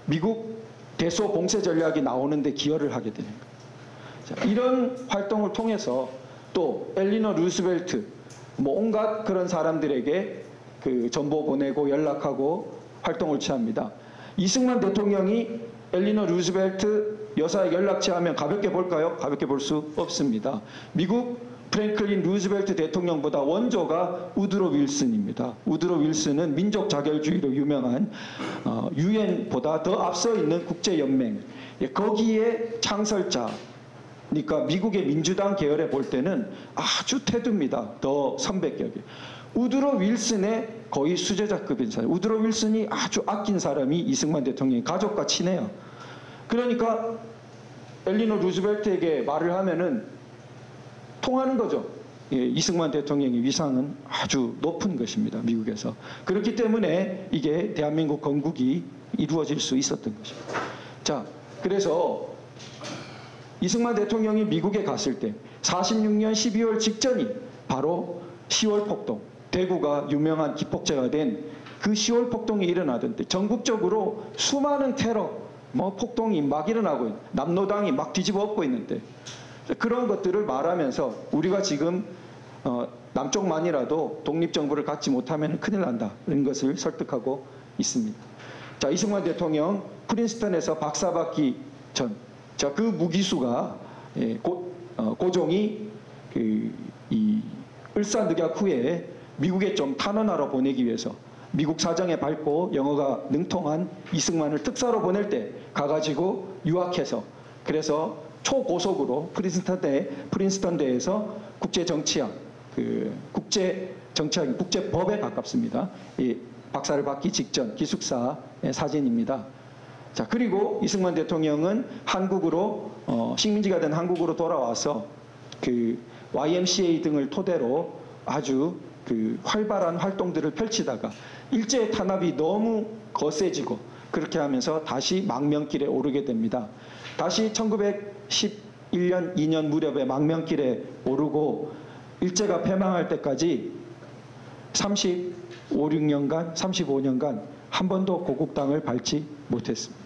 미국 대소 봉쇄 전략이 나오는데 기여를 하게 되는 거예요. 자, 이런 활동을 통해서 또 엘리너 루스벨트, 뭐 온갖 그런 사람들에게 그 정보 보내고 연락하고 활동을 취합니다. 이승만 대통령이 엘리너 루스벨트 여사의 연락처 하면 가볍게 볼까요? 가볍게 볼 수 없습니다. 미국 프랭클린 루즈벨트 대통령보다 원조가 우드로 윌슨입니다. 우드로 윌슨은 민족 자결주의로 유명한 유엔보다 더 앞서 있는 국제연맹, 거기에 창설자. 그러니까 미국의 민주당 계열에 볼 때는 아주 태두입니다. 더 선배격이. 우드로 윌슨의 거의 수제자급인 사람. 우드로 윌슨이 아주 아낀 사람이 이승만 대통령이 가족과 친해요. 그러니까 엘리노 루즈벨트에게 말을 하면은 통하는 거죠. 예, 이승만 대통령의 위상은 아주 높은 것입니다. 미국에서. 그렇기 때문에 이게 대한민국 건국이 이루어질 수 있었던 것입니다. 자, 그래서 이승만 대통령이 미국에 갔을 때 46년 12월 직전이 바로 10월 폭동, 대구가 유명한 기폭제가 된 그 10월 폭동이 일어나던 때 전국적으로 수많은 테러, 폭동이 막 일어나고 있는, 남로당이 막 뒤집어 엎고 있는데 그런 것들을 말하면서 우리가 지금 남쪽만이라도 독립정부를 갖지 못하면 큰일 난다 이런 것을 설득하고 있습니다. 자, 이승만 대통령 프린스턴에서 박사받기 전, 자, 그 무기수가 고종이 이 을사늑약 후에 미국에 좀 탄원하러 보내기 위해서 미국 사정에 밝고 영어가 능통한 이승만을 특사로 보낼 때 가가지고 유학해서 그래서 초고속으로 프린스턴대에서 국제정치학, 국제정치학, 국제법에 가깝습니다. 이 박사를 받기 직전 기숙사의 사진입니다. 자, 그리고 이승만 대통령은 한국으로 식민지가 된 한국으로 돌아와서 그 YMCA 등을 토대로 아주 그 활발한 활동들을 펼치다가 일제 탄압이 너무 거세지고 그렇게 하면서 다시 망명길에 오르게 됩니다. 다시 1911년 2년 무렵에 망명길에 오르고 일제가 패망할 때까지 35년간 한 번도 고국 땅을 밟지 못했습니다.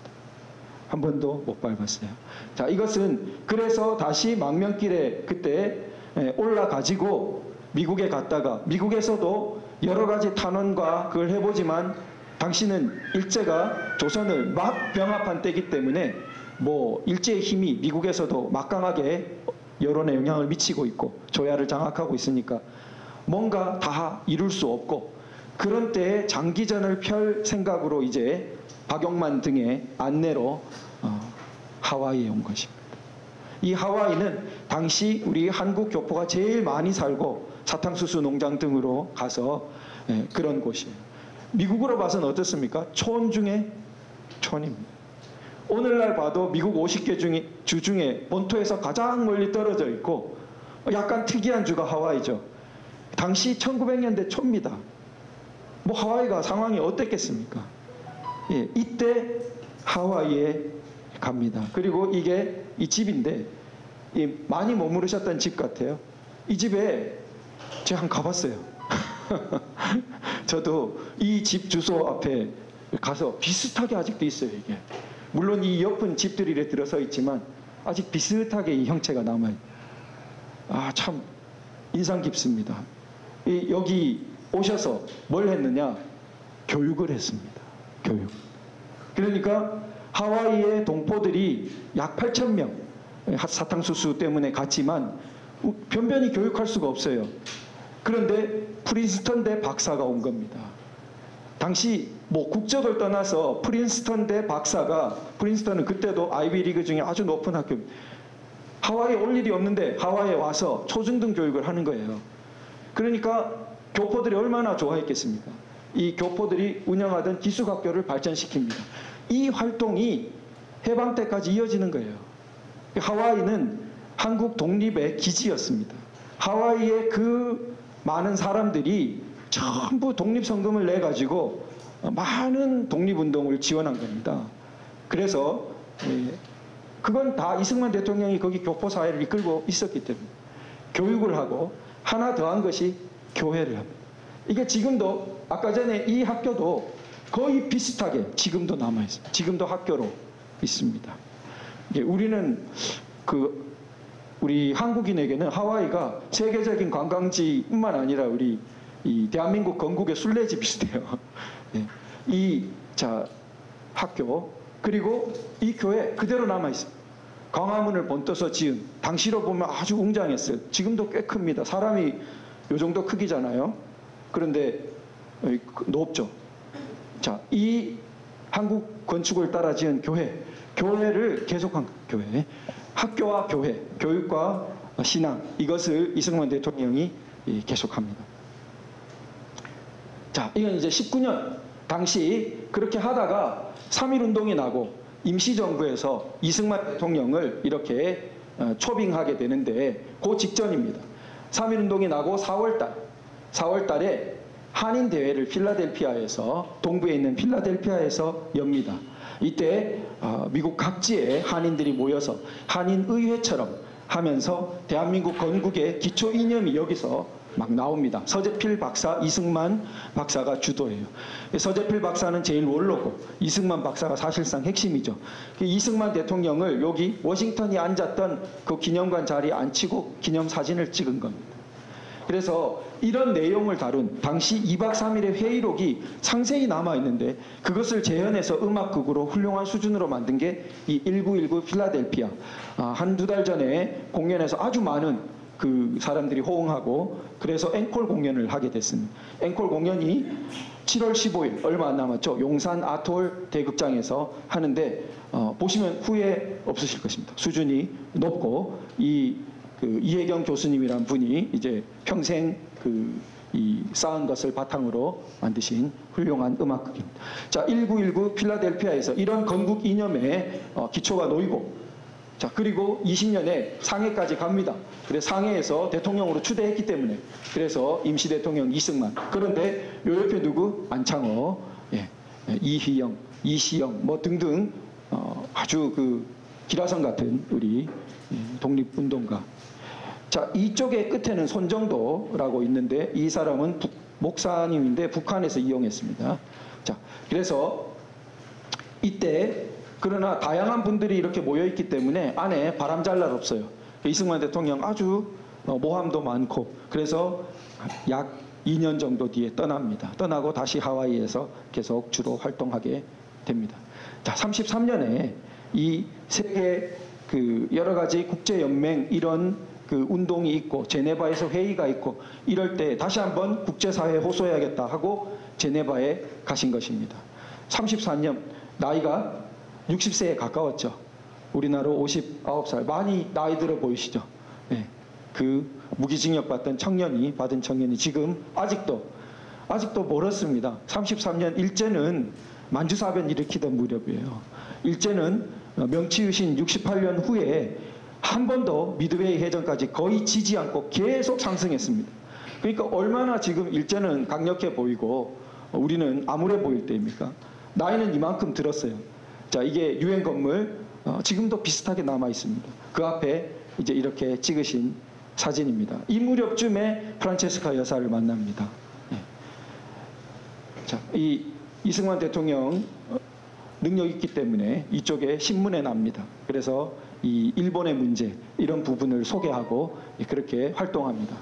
한 번도 못 밟았어요. 자, 이것은 그래서 다시 망명길에 그때 올라가지고 미국에 갔다가 미국에서도 여러 가지 탄원과 그걸 해보지만 당신은 일제가 조선을 막 병합한 때이기 때문에 일제의 힘이 미국에서도 막강하게 여론에 영향을 미치고 있고 조야를 장악하고 있으니까 뭔가 다 이룰 수 없고 그런 때에 장기전을 펼 생각으로 이제 박용만 등의 안내로 하와이에 온 것입니다. 이 하와이는 당시 우리 한국 교포가 제일 많이 살고 사탕수수 농장 등으로 가서 그런 곳이에요. 미국으로 봐서는 어떻습니까? 촌 중에 촌입니다. 오늘날 봐도 미국 50개 주 중에 본토에서 가장 멀리 떨어져 있고 약간 특이한 주가 하와이죠. 당시 1900년대 초입니다. 하와이가 상황이 어땠겠습니까? 예, 이때 하와이에 갑니다. 그리고 이게 이 집인데 많이 머무르셨던 집 같아요. 이 집에 제가 한번 가봤어요. 저도 이 집 주소 앞에 가서 비슷하게 아직도 있어요. 이게 물론 이 옆은 집들이 이렇게 들어서 있지만 아직 비슷하게 이 형체가 남아요. 참 인상 깊습니다. 여기 오셔서 뭘 했느냐? 교육을 했습니다. 교육. 그러니까 하와이의 동포들이 약 8,000명 사탕수수 때문에 갔지만 변변히 교육할 수가 없어요. 그런데 프린스턴대 박사가 온 겁니다. 당시 국적을 떠나서 프린스턴대 박사가, 프린스턴은 그때도 아이비리그 중에 아주 높은 학교입니다. 하와이에 올 일이 없는데 하와이에 와서 초중등 교육을 하는 거예요. 그러니까 교포들이 얼마나 좋아했겠습니까? 이 교포들이 운영하던 기숙학교를 발전시킵니다. 이 활동이 해방 때까지 이어지는 거예요. 하와이는 한국 독립의 기지였습니다. 하와이의 그 많은 사람들이 전부 독립성금을 내가지고 많은 독립운동을 지원한 겁니다. 그래서 그건 다 이승만 대통령이 거기 교포사회를 이끌고 있었기 때문에 교육을 하고 하나 더한 것이 교회를 합니다. 이게 지금도 아까 전에 이 학교도 거의 비슷하게 지금도 남아있습니다. 지금도 학교로 있습니다. 우리는 우리 한국인에게는 하와이가 세계적인 관광지뿐만 아니라 우리 이 대한민국 건국의 순례지 비슷해요. 학교 그리고 이 교회 그대로 남아 있습니다. 광화문을 본떠서 지은, 당시로 보면 아주 웅장했어요. 지금도 꽤 큽니다. 사람이 요 정도 크기잖아요. 그런데 높죠. 자, 이 한국 건축을 따라 지은 교회를 계속한 교회, 학교와 교회, 교육과 신앙, 이것을 이승만 대통령이 계속합니다. 자, 이건 이제 19년 당시 그렇게 하다가 3.1운동이 나고 임시정부에서 이승만 대통령을 이렇게 초빙하게 되는데 그 직전입니다. 3.1운동이 나고 4월달에 한인대회를 필라델피아에서, 동부에 있는 필라델피아에서 엽니다. 이때 미국 각지의 한인들이 모여서 한인의회처럼 하면서 대한민국 건국의 기초 이념이 여기서 막 나옵니다. 서재필 박사, 이승만 박사가 주도해요. 서재필 박사는 제일 원로고 이승만 박사가 사실상 핵심이죠. 이승만 대통령을 여기 워싱턴이 앉았던 그 기념관 자리에 앉히고 기념사진을 찍은 겁니다. 그래서 이런 내용을 다룬 당시 2박 3일의 회의록이 상세히 남아있는데 그것을 재현해서 음악극으로 훌륭한 수준으로 만든 게 이 1919 필라델피아, 한두 달 전에 공연에서 아주 많은 그 사람들이 호응하고 그래서 앵콜 공연을 하게 됐습니다. 앵콜 공연이 7월 15일 얼마 안 남았죠. 용산 아톨 대극장에서 하는데 보시면 후회 없으실 것입니다. 수준이 높고 이혜경 교수님이란 분이 이제 평생 쌓은 것을 바탕으로 만드신 훌륭한 음악극입니다. 자, 1919 필라델피아에서 이런 건국 이념에 기초가 놓이고, 자, 그리고 20년에 상해까지 갑니다. 그래서 상해에서 대통령으로 추대했기 때문에, 그래서 임시 대통령 이승만. 그런데 요 옆에 누구? 안창호, 이희영, 이시영 뭐 등등 아주 그 기라성 같은 우리 독립운동가. 자, 이쪽의 끝에는 손정도라고 있는데 이 사람은 목사님인데 북한에서 이용했습니다. 자, 그래서 이때 그러나 다양한 분들이 이렇게 모여있기 때문에 안에 바람 잘 날 없어요. 이승만 대통령 아주 모함도 많고 그래서 약 2년 정도 뒤에 떠납니다. 떠나고 다시 하와이에서 계속 주로 활동하게 됩니다. 자, 33년에 이 세계 그 여러 가지 국제연맹 이런 그 운동이 있고 제네바에서 회의가 있고 이럴 때 다시 한번 국제사회에 호소해야겠다 하고 제네바에 가신 것입니다. 34년 나이가 60세에 가까웠죠. 우리나라로 59살 많이 나이 들어 보이시죠. 네. 그 무기징역 받은 청년이 지금 아직도 멀었습니다. 33년 일제는 만주사변 일으키던 무렵이에요. 일제는 명치유신 68년 후에 한 번도 미드웨이 해전까지 거의 지지 않고 계속 상승했습니다. 그러니까 얼마나 지금 일제는 강력해 보이고 우리는 암울해 보일 때입니까? 나이는 이만큼 들었어요. 자, 이게 유엔 건물 지금도 비슷하게 남아 있습니다. 그 앞에 이제 이렇게 찍으신 사진입니다. 이 무렵쯤에 프란체스카 여사를 만납니다. 네. 자, 이승만 대통령 능력 있기 때문에 이쪽에 신문에 납니다. 그래서 이 일본의 문제 이런 부분을 소개하고 그렇게 활동합니다.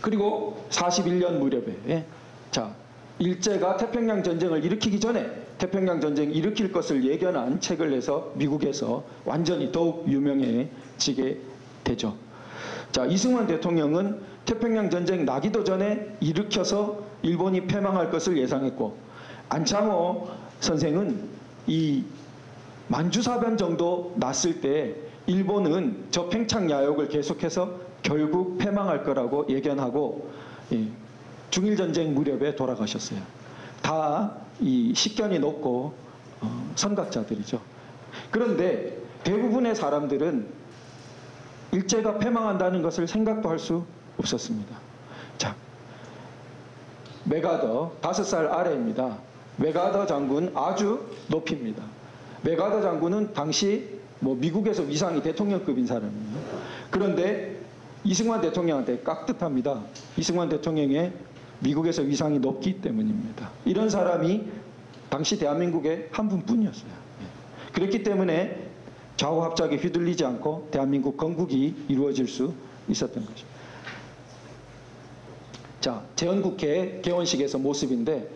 그리고 41년 무렵에 자, 일제가 태평양 전쟁을 일으키기 전에 태평양 전쟁 일으킬 것을 예견한 책을 내서 미국에서 완전히 더욱 유명해지게 되죠. 자, 이승만 대통령은 태평양 전쟁 나기도 전에 일으켜서 일본이 패망할 것을 예상했고 안창호 선생은 이 만주사변 정도 났을 때 일본은 저 팽창야욕을 계속해서 결국 패망할 거라고 예견하고 중일전쟁 무렵에 돌아가셨어요. 다 이 식견이 높고 선각자들이죠. 그런데 대부분의 사람들은 일제가 패망한다는 것을 생각도 할 수 없었습니다. 자, 맥아더 5살 아래입니다. 맥아더 장군 아주 높입니다. 맥아더 장군은 당시 미국에서 위상이 대통령급인 사람이에요. 그런데 이승만 대통령한테 깍듯합니다. 이승만 대통령의 미국에서 위상이 높기 때문입니다. 이런 사람이 당시 대한민국에 한 분뿐이었어요. 그렇기 때문에 좌우합작에 휘둘리지 않고 대한민국 건국이 이루어질 수 있었던 거죠. 자, 재헌국회 개원식에서 모습인데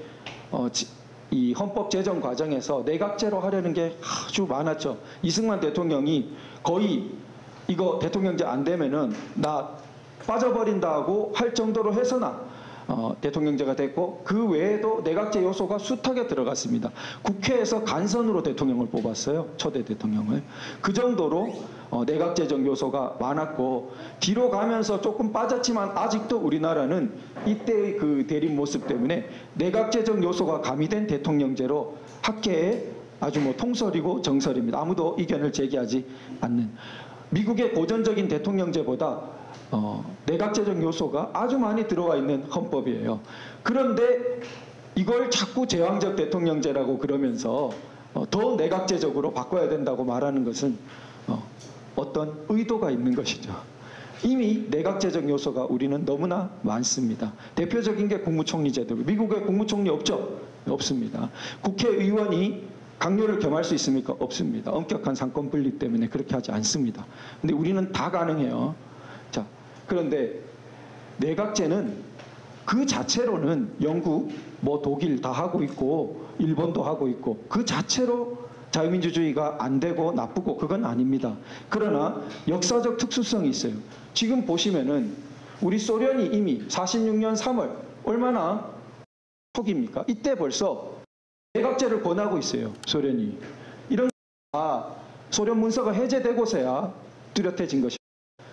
이 헌법 제정 과정에서 내각제로 하려는 게 아주 많았죠. 이승만 대통령이 거의 이거 대통령제 안 되면은 나 빠져버린다고 할 정도로 해서나 대통령제가 됐고, 그 외에도 내각제 요소가 숱하게 들어갔습니다. 국회에서 간선으로 대통령을 뽑았어요. 초대 대통령을. 그 정도로 내각제적 요소가 많았고, 뒤로 가면서 조금 빠졌지만 아직도 우리나라는 이때의 그 대립 모습 때문에 내각제적 요소가 가미된 대통령제로 학계에 아주 뭐 통설이고 정설입니다. 아무도 이견을 제기하지 않는. 미국의 고전적인 대통령제보다 내각제적 요소가 아주 많이 들어와 있는 헌법이에요. 그런데 이걸 자꾸 제왕적 대통령제라고 그러면서 더 내각제적으로 바꿔야 된다고 말하는 것은 어떤 의도가 있는 것이죠. 이미 내각제적 요소가 우리는 너무나 많습니다. 대표적인 게 국무총리 제도. 미국에 국무총리 없죠? 없습니다. 국회의원이 강요를 겸할 수 있습니까? 없습니다. 엄격한 상권 분립 때문에 그렇게 하지 않습니다. 근데 우리는 다 가능해요. 자, 그런데 내각제는 그 자체로는 영국, 뭐 독일 다 하고 있고 일본도 하고 있고 그 자체로 자유민주주의가 안 되고 나쁘고 그건 아닙니다. 그러나 역사적 특수성이 있어요. 지금 보시면은 우리 소련이 이미 46년 3월 얼마나 초기입니까? 이때 벌써 내각제를 권하고 있어요. 소련이. 이런 소련 문서가 해제되고서야 뚜렷해진 것입니다.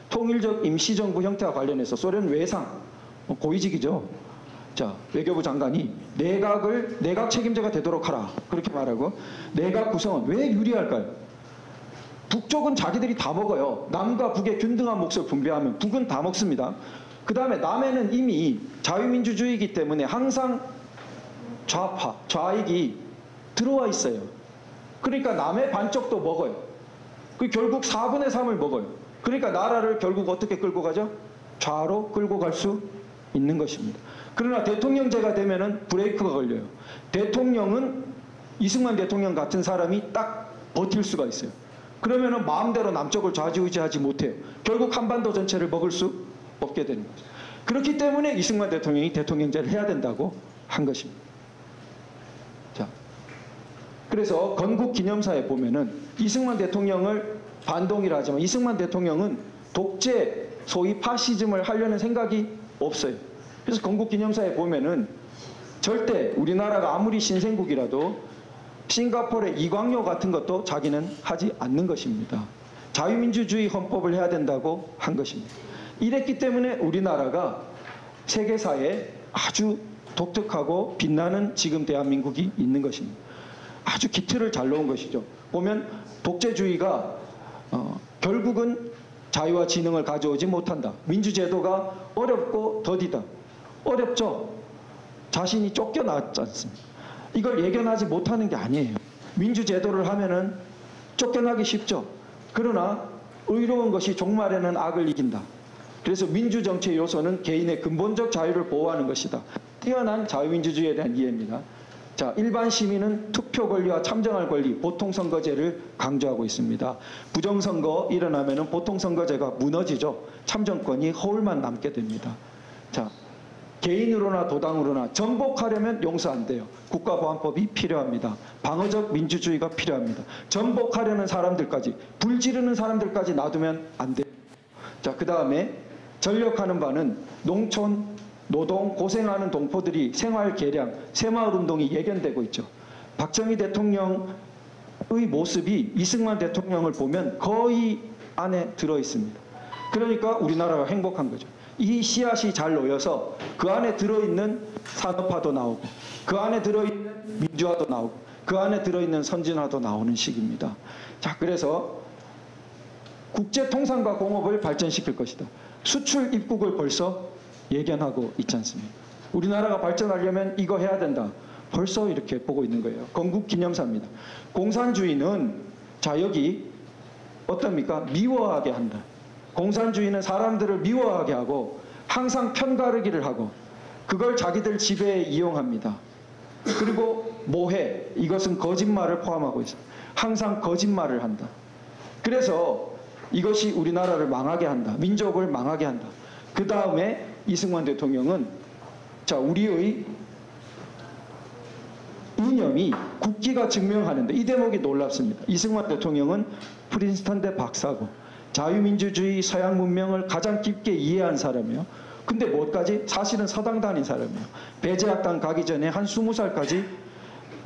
통일적 임시정부 형태와 관련해서 소련 외상, 고위직이죠. 자, 외교부 장관이 내각 책임자가 되도록 하라. 그렇게 말하고, 내각 구성은 왜 유리할까요? 북쪽은 자기들이 다 먹어요. 남과 북의 균등한 몫을 분배하면 북은 다 먹습니다. 그 다음에 남해는 이미 자유민주주의이기 때문에 항상 좌파, 좌익이 들어와 있어요. 그러니까 남의 반쪽도 먹어요. 그 결국 4분의 3을 먹어요. 그러니까 나라를 결국 어떻게 끌고 가죠? 좌로 끌고 갈 수 있는 것입니다. 그러나 대통령제가 되면은 브레이크가 걸려요. 대통령은 이승만 대통령 같은 사람이 딱 버틸 수가 있어요. 그러면은 마음대로 남쪽을 좌지우지하지 못해요. 결국 한반도 전체를 먹을 수 없게 되는 거죠. 그렇기 때문에 이승만 대통령이 대통령제를 해야 된다고 한 것입니다. 자, 그래서 건국 기념사에 보면은 이승만 대통령을 반동이라 하지만 이승만 대통령은 독재, 소위 파시즘을 하려는 생각이 없어요. 그래서 건국 기념사에 보면은 절대 우리나라가 아무리 신생국이라도 싱가포르의 이광요 같은 것도 자기는 하지 않는 것입니다. 자유민주주의 헌법을 해야 된다고 한 것입니다. 이랬기 때문에 우리나라가 세계사에 아주 독특하고 빛나는 지금 대한민국이 있는 것입니다. 아주 기틀을 잘 놓은 것이죠. 보면 독재주의가 결국은 자유와 진흥을 가져오지 못한다. 민주제도가 어렵고 더디다. 어렵죠. 자신이 쫓겨나지 않습니다. 이걸 예견하지 못하는 게 아니에요. 민주제도를 하면은 쫓겨나기 쉽죠. 그러나 의로운 것이 종말에는 악을 이긴다. 그래서 민주정치의 요소는 개인의 근본적 자유를 보호하는 것이다. 뛰어난 자유민주주의에 대한 이해입니다. 자, 일반 시민은 투표 권리와 참정할 권리, 보통선거제를 강조하고 있습니다. 부정선거 일어나면은 보통선거제가 무너지죠. 참정권이 허울만 남게 됩니다. 자, 개인으로나 도당으로나 전복하려면 용서 안 돼요. 국가보안법이 필요합니다. 방어적 민주주의가 필요합니다. 전복하려는 사람들까지, 불 지르는 사람들까지 놔두면 안 돼요. 자, 그 다음에 전력하는 바는 농촌, 노동, 고생하는 동포들이 생활 개량, 새마을운동이 예견되고 있죠. 박정희 대통령의 모습이 이승만 대통령을 보면 거의 안에 들어있습니다. 그러니까 우리나라가 행복한 거죠. 이 씨앗이 잘 놓여서 그 안에 들어있는 산업화도 나오고 그 안에 들어있는 민주화도 나오고 그 안에 들어있는 선진화도 나오는 시기입니다. 자, 그래서 국제통상과 공업을 발전시킬 것이다. 수출 입국을 벌써 예견하고 있지 않습니까? 우리나라가 발전하려면 이거 해야 된다. 벌써 이렇게 보고 있는 거예요. 건국 기념사입니다. 공산주의는 자, 여기 어떻습니까? 미워하게 한다. 공산주의는 사람들을 미워하게 하고 항상 편가르기를 하고 그걸 자기들 지배에 이용합니다. 그리고 모해, 이것은 거짓말을 포함하고 있어요. 항상 거짓말을 한다. 그래서 이것이 우리나라를 망하게 한다. 민족을 망하게 한다. 그 다음에 이승만 대통령은 자, 우리의 이념이 국기가 증명하는데 이 대목이 놀랍습니다. 이승만 대통령은 프린스턴대 박사고 자유민주주의 서양 문명을 가장 깊게 이해한 사람이에요. 근데 뭐까지? 사실은 서당 다닌 사람이에요. 배제학당 가기 전에 한 20살까지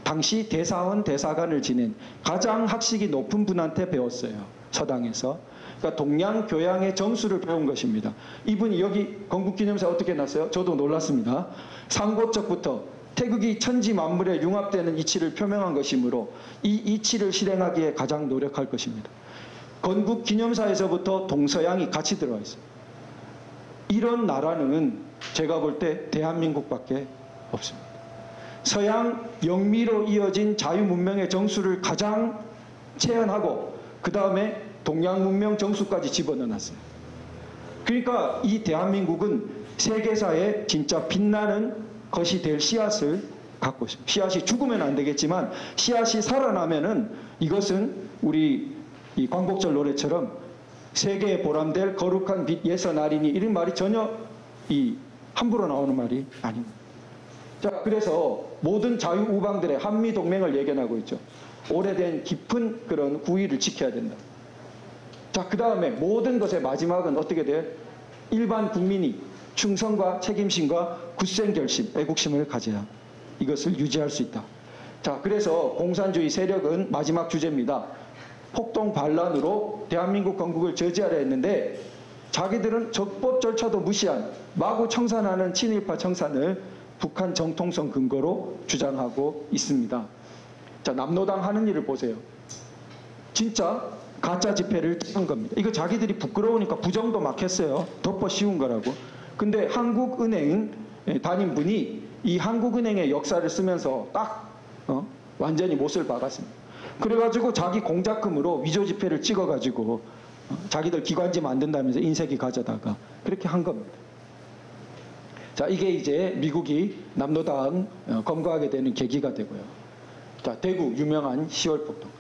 당시 대사원 대사관을 지낸 가장 학식이 높은 분한테 배웠어요. 서당에서. 그러니까 동양 교양의 정수를 배운 것입니다. 이분이 여기 건국기념사에 어떻게 났어요? 저도 놀랐습니다. 상고적부터 태극이 천지 만물에 융합되는 이치를 표명한 것이므로 이 이치를 실행하기에 가장 노력할 것입니다. 건국기념사에서부터 동서양이 같이 들어와 있어요. 이런 나라는 제가 볼 때 대한민국밖에 없습니다. 서양 영미로 이어진 자유문명의 정수를 가장 체현하고 그 다음에 동양문명 정수까지 집어넣어놨어요. 그러니까 이 대한민국은 세계사에 진짜 빛나는 것이 될 씨앗을 갖고 있습니다. 씨앗이 죽으면 안 되겠지만 씨앗이 살아나면은 이것은 우리 이 광복절 노래처럼 세계에 보람될 거룩한 빛 예선 아리니 이런 말이 전혀 이 함부로 나오는 말이 아닙니다. 자, 그래서 모든 자유우방들의 한미동맹을 예견하고 있죠. 오래된 깊은 그런 구의를 지켜야 된다. 자, 그 다음에 모든 것의 마지막은 어떻게 돼요? 일반 국민이 충성과 책임심과 굳센결심, 애국심을 가져야 이것을 유지할 수 있다. 자, 그래서 공산주의 세력은 마지막 주제입니다. 폭동 반란으로 대한민국 건국을 저지하려 했는데 자기들은 적법 절차도 무시한 마구 청산하는 친일파 청산을 북한 정통성 근거로 주장하고 있습니다. 자, 남로당 하는 일을 보세요. 진짜 가짜 집회를 한 겁니다. 이거 자기들이 부끄러우니까 부정도 막 했어요. 덮어 씌운 거라고. 근데 한국은행 담임 분이 이 한국은행의 역사를 쓰면서 딱 완전히 못을 박았습니다. 그래가지고 자기 공작금으로 위조 지폐를 찍어가지고 자기들 기관지 만든다면서 인쇄기 가져다가 그렇게 한 겁니다. 자, 이게 이제 미국이 남로당 검거하게 되는 계기가 되고요. 자, 대구 유명한 10월 폭동.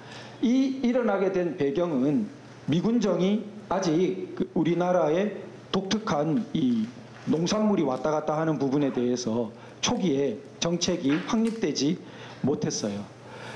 이 일어나게 된 배경은 미군정이 아직 우리나라의 독특한 이 농산물이 왔다 갔다 하는 부분에 대해서 초기에 정책이 확립되지 못했어요.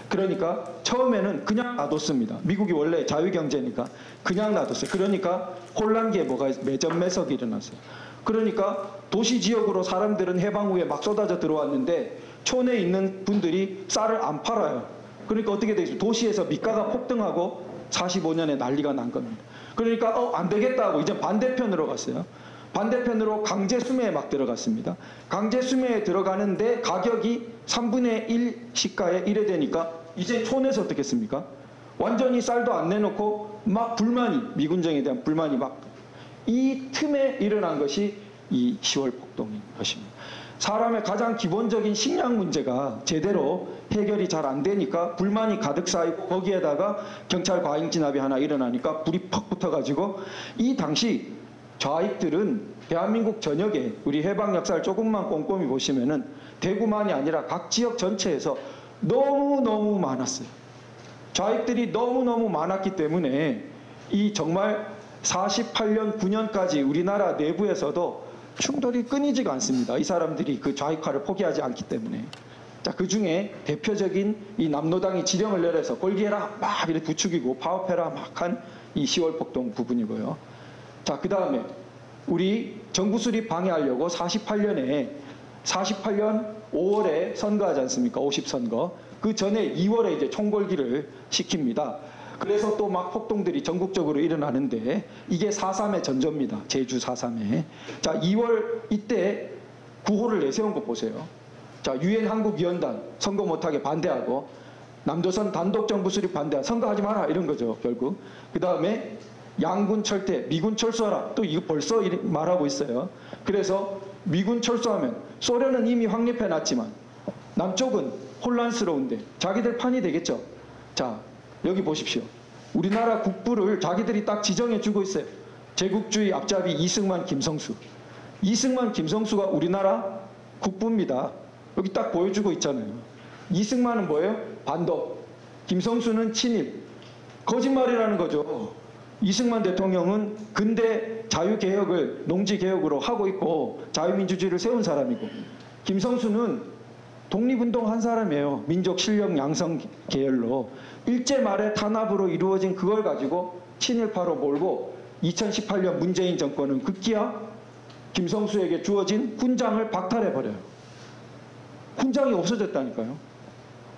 그러니까 처음에는 그냥 놔뒀습니다. 미국이 원래 자유경제니까 그냥 놔뒀어요. 그러니까 혼란기에 뭐가 매점매석이 일어났어요. 그러니까 도시 지역으로 사람들은 해방 후에 막 쏟아져 들어왔는데 촌에 있는 분들이 쌀을 안 팔아요. 그러니까 어떻게 되겠어요? 도시에서 미가가 폭등하고 45년에 난리가 난 겁니다. 그러니까 안 되겠다 하고 이제 반대편으로 갔어요. 반대편으로 강제 수매에 막 들어갔습니다. 강제 수매에 들어가는데 가격이 3분의 1 시가에 이래 되니까 이제 촌에서 어떻게 했습니까? 완전히 쌀도 안 내놓고 막 불만이, 미군정에 대한 불만이 막 이 틈에 일어난 것이 이 10월 폭동인 것입니다. 사람의 가장 기본적인 식량 문제가 제대로 해결이 잘 안 되니까 불만이 가득 쌓이고 거기에다가 경찰 과잉 진압이 하나 일어나니까 불이 퍽 붙어가지고 이 당시 좌익들은 대한민국 전역에 우리 해방 역사를 조금만 꼼꼼히 보시면은 대구만이 아니라 각 지역 전체에서 너무너무 많았어요. 좌익들이 너무너무 많았기 때문에 이 정말 48년, 9년까지 우리나라 내부에서도 충돌이 끊이지가 않습니다. 이 사람들이 그 좌익화를 포기하지 않기 때문에. 자, 그 중에 대표적인 이 남로당이 지령을 내려서 골기해라 막 이렇게 부추기고 파업해라 막 한 이 10월 폭동 부분이고요. 자, 그 다음에 우리 정부 수립 방해하려고 48년 5월에 선거하지 않습니까? 50선거. 그 전에 2월에 이제 총궐기를 시킵니다. 그래서 또 막 폭동들이 전국적으로 일어나는데 이게 4.3의 전조입니다. 제주 4.3에. 자, 2월 이때 구호를 내세운 거 보세요. 자, 유엔 한국위원단 선거 못하게 반대하고 남조선 단독 정부 수립 반대하고 선거하지 마라 이런 거죠, 결국. 그 다음에 양군 철퇴, 미군 철수하라. 또 이거 벌써 말하고 있어요. 그래서 미군 철수하면 소련은 이미 확립해 놨지만 남쪽은 혼란스러운데 자기들 판이 되겠죠. 자, 여기 보십시오. 우리나라 국부를 자기들이 딱 지정해 주고 있어요. 제국주의 앞잡이 이승만, 김성수. 이승만, 김성수가 우리나라 국부입니다. 여기 딱 보여주고 있잖아요. 이승만은 뭐예요? 반독. 김성수는 친일. 거짓말이라는 거죠. 이승만 대통령은 근대 자유개혁을 농지개혁으로 하고 있고 자유민주주의를 세운 사람이고 김성수는 독립운동 한 사람이에요. 민족 실력 양성 계열로. 일제 말에 탄압으로 이루어진 그걸 가지고 친일파로 몰고 2018년 문재인 정권은 급기야 김성수에게 주어진 훈장을 박탈해버려요. 훈장이 없어졌다니까요.